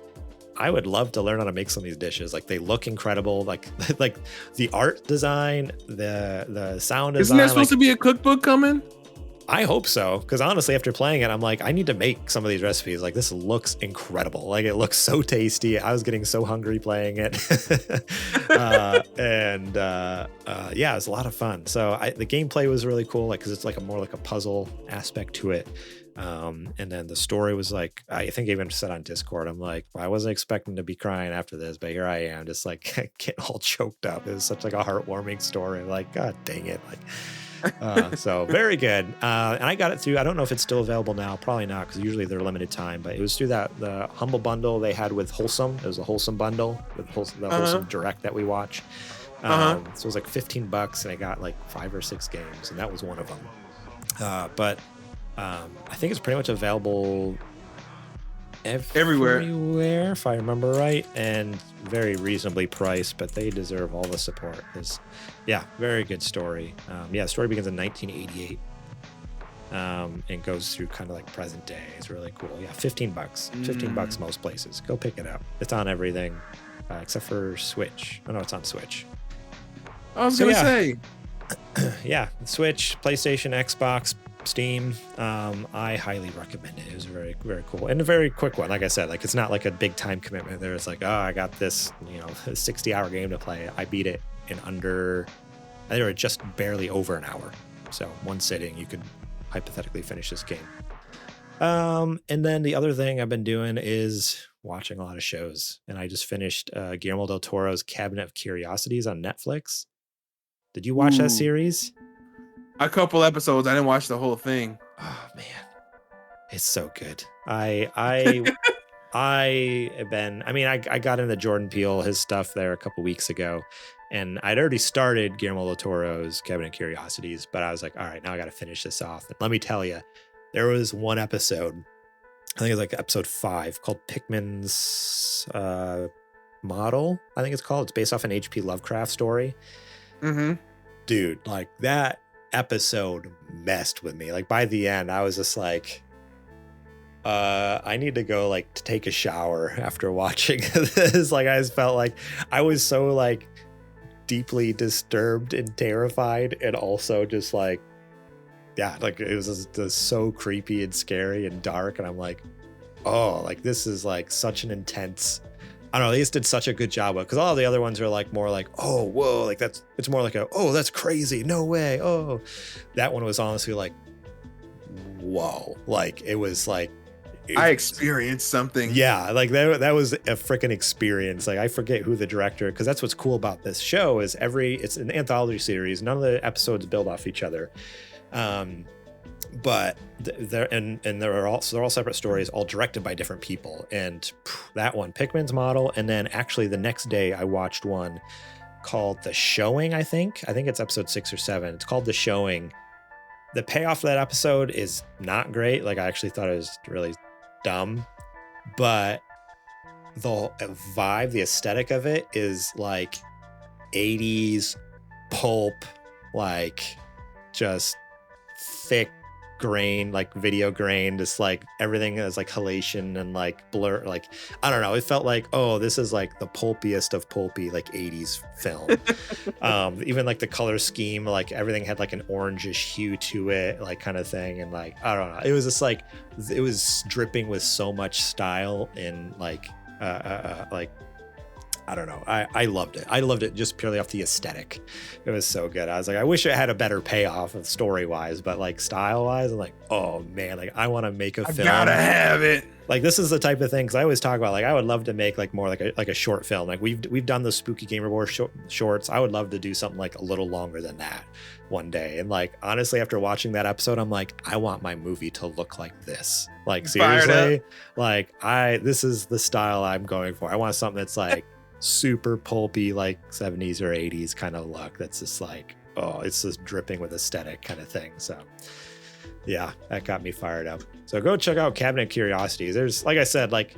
I would love to learn how to make some of these dishes. Like, they look incredible. Like the art design, the sound design. Isn't there supposed to be a cookbook coming? I hope so, because honestly, after playing it, I'm like, I need to make some of these recipes. Like, this looks incredible. Like, it looks so tasty. I was getting so hungry playing it. Yeah, it was a lot of fun. So the gameplay was really cool, like, because it's like more like a puzzle aspect to it. And then the story was like, I think I even said on Discord, I'm like, well, I wasn't expecting to be crying after this, but here I am, just like getting all choked up. It was such like a heartwarming story. Like, God dang it. Like, so very good. And I got it through, I don't know if it's still available now, probably not, because usually they're limited time, but it was through the Humble bundle they had with Wholesome. It was a Wholesome bundle with the Wholesome Direct that we watch. So it was like $15, and I got like 5 or 6 games, and that was one of them. But I think it's pretty much available everywhere, if I remember right, and very reasonably priced, but they deserve all the support. Very good story. The story begins in 1988 and goes through kind of like present day. It's really cool. $15 most places. Go pick it up. It's on everything except for Switch. Oh no, it's on Switch. I was gonna say Switch, PlayStation, Xbox, Steam. I highly recommend it. It was very, very cool, and a very quick one. Like I said, like, it's not like a big time commitment. There's like, oh, I got this, a 60-hour game to play. I beat it in under, I think, just barely over an hour. So one sitting, you could hypothetically finish this game. And then the other thing I've been doing is watching a lot of shows, and I just finished Guillermo del Toro's Cabinet of Curiosities on Netflix. Did you watch that series? A couple episodes. I didn't watch the whole thing. Oh man, it's so good. I got into Jordan Peele, his stuff there a couple weeks ago, and I'd already started Guillermo del Toro's Cabinet of Curiosities, but I was like, all right, now I got to finish this off. And let me tell you, there was one episode, I think it's like episode 5, called Pickman's Model. I think it's called. It's based off an H.P. Lovecraft story. Dude, like, that episode messed with me. Like, by the end, I was just like, I need to go like to take a shower after watching this. Like, I just felt like I was so like deeply disturbed and terrified, and also just like, like, it was just so creepy and scary and dark. And I'm like, oh, like, this is like such an intense, I don't know, they just did such a good job of it, because all the other ones are like more like, oh, whoa, like it's more like oh, that's crazy, no way, oh. That one was honestly like, whoa, like, it was like, I experienced something. Yeah, like that was a freaking experience. Like, I forget who the director, because that's what's cool about this show is it's an anthology series. None of the episodes build off each other. but they're all separate stories, all directed by different people. And that one, Pikmin's Model, and then actually the next day I watched one called The Showing. I think it's episode 6 or 7. It's called The Showing. The payoff for that episode is not great. Like, I actually thought it was really dumb, but the vibe, the aesthetic of it is like 80s pulp, like just thick grain, like video grain, just like everything is like halation and like blur, like I don't know, it felt like, oh, this is like the pulpiest of pulpy, like 80s film. Even like the color scheme, like everything had like an orangish hue to it, like kind of thing. And like I don't know, it was just like it was dripping with so much style and like I don't know. I loved it. I loved it just purely off the aesthetic. It was so good. I was like, I wish it had a better payoff of story wise, but like style wise, I'm like, oh man, like I want to make a film. Gotta have it. Like this is the type of thing, because I always talk about like I would love to make like more like a short film. Like we've done the Spooky Gamer Boy shorts. I would love to do something like a little longer than that one day. And like honestly, after watching that episode, I'm like, I want my movie to look like this. Like seriously, like this is the style I'm going for. I want something that's like super pulpy, like 70s or 80s kind of look. That's just like, oh, it's just dripping with aesthetic kind of thing. So yeah, that got me fired up. So go check out Cabinet of Curiosities. There's, like I said, like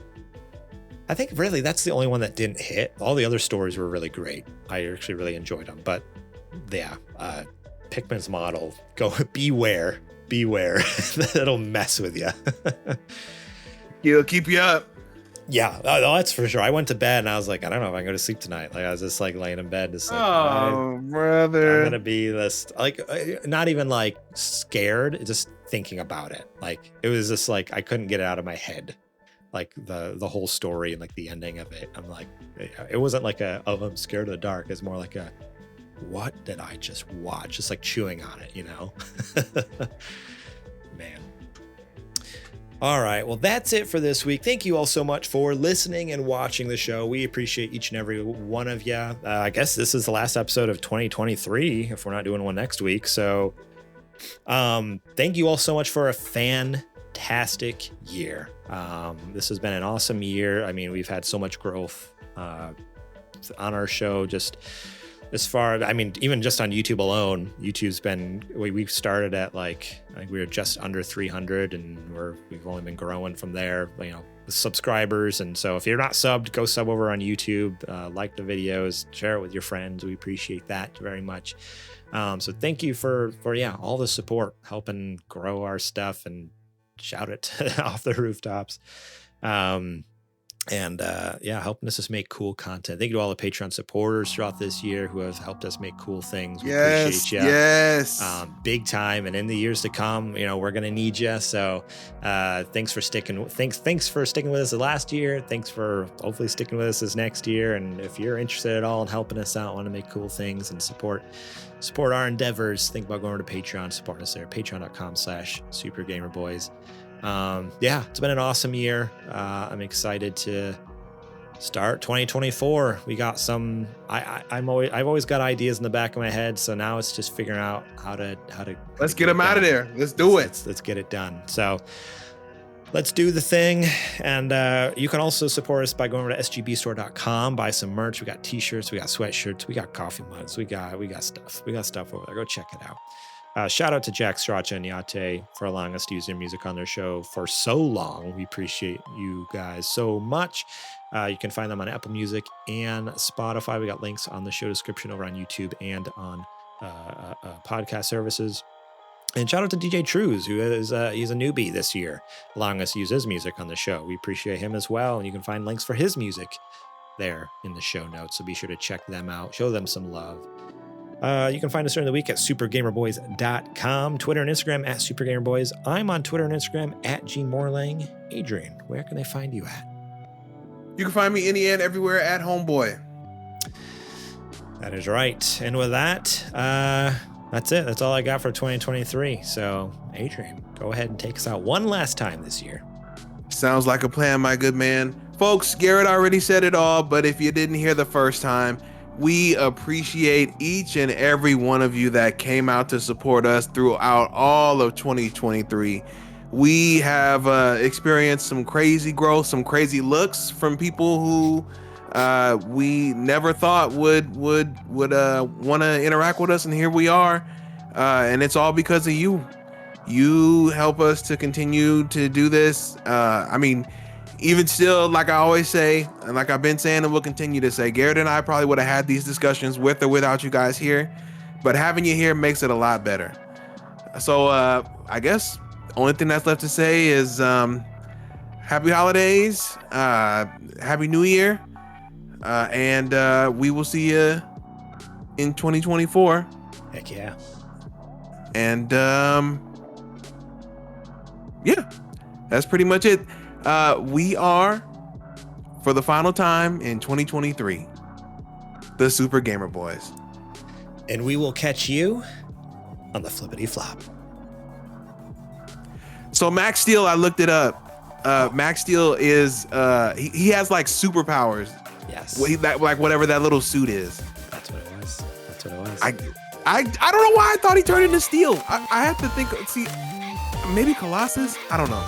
I think really that's the only one that didn't hit. All the other stories were really great. I actually really enjoyed them. But yeah, Pikmin's Model, go beware. That'll mess with you. It'll keep you up. Yeah, that's for sure. I went to bed and I was like, I don't know if I can go to sleep tonight. Like I was just like laying in bed, just like, oh, brother, I'm gonna be this, like, not even like scared, just thinking about it. Like it was just like I couldn't get it out of my head, like the whole story and like the ending of it. I'm like, it wasn't like I'm scared of the dark. It's more like what did I just watch? Just like chewing on it, you know. Man. All right, well, that's it for this week. Thank you all so much for listening and watching the show. We appreciate each and every one of you. I guess this is the last episode of 2023, if we're not doing one next week. So thank you all so much for a fantastic year. This has been an awesome year. I mean, we've had so much growth on our show, just as far, I mean, even just on YouTube alone, YouTube's been, we've started at like, I think we were just under 300 and we've only been growing from there, you know, with subscribers. And so if you're not subbed, go sub over on YouTube, like the videos, share it with your friends. We appreciate that very much. So thank you for all the support, helping grow our stuff and shout it off the rooftops. Helping us just make cool content. Thank you to all the Patreon supporters throughout this year who have helped us make cool things. We appreciate you. Yes. Big time. And in the years to come, you know, we're going to need you. So thanks for sticking with us last year. Thanks for hopefully sticking with us this next year. And if you're interested at all in helping us out, want to make cool things and support our endeavors, think about going to Patreon, supporting us there, patreon.com/supergamerboys. It's been an awesome year. I'm excited to start 2024. We got some, I've always got ideas in the back of my head. So now it's just figuring out how to let's get them out of there. Let's do it. Let's get it done. So let's do the thing. And you can also support us by going over to sgbstore.com, buy some merch. We got t-shirts, we got sweatshirts, we got coffee mugs, we got stuff. We got stuff over there. Go check it out. Shout out to Jack, Sriracha, and Yate for allowing us to use their music on their show for so long. We appreciate you guys so much. You can find them on Apple Music and Spotify. We got links on the show description over on YouTube and on podcast services. And shout out to DJ Trooz, who is he's a newbie this year, allowing us to use his music on the show. We appreciate him as well. And you can find links for his music there in the show notes. So be sure to check them out. Show them some love. You can find us during the week at supergamerboys.com, Twitter and Instagram at supergamerboys. I'm on Twitter and Instagram at Morlang. Adrian, where can they find you at? You can find me any and everywhere at Homeboy. That is right. And with that, that's it. That's all I got for 2023. So, Adrian, go ahead and take us out one last time this year. Sounds like a plan, my good man. Folks, Garrett already said it all, but if you didn't hear the first time, We appreciate each and every one of you that came out to support us throughout all of 2023. We have experienced some crazy growth, some crazy looks from people who we never thought would want to interact with us, and here we are. And it's all because of you. You help us to continue to do this. I mean, even still, like I always say, and like I've been saying and will continue to say, Garrett and I probably would have had these discussions with or without you guys here, but having you here makes it a lot better. So I guess only thing that's left to say is happy holidays, happy new year, and we will see you in 2024. Heck yeah. And yeah, that's pretty much it. We are, for the final time in 2023, the Super Gamer Boys. And we will catch you on the flippity flop. So Max Steel, I looked it up. Max Steel is he has like superpowers. Yes. Like whatever that little suit is. That's what it was. I don't know why I thought he turned into steel. I have to think. See, maybe Colossus. I don't know.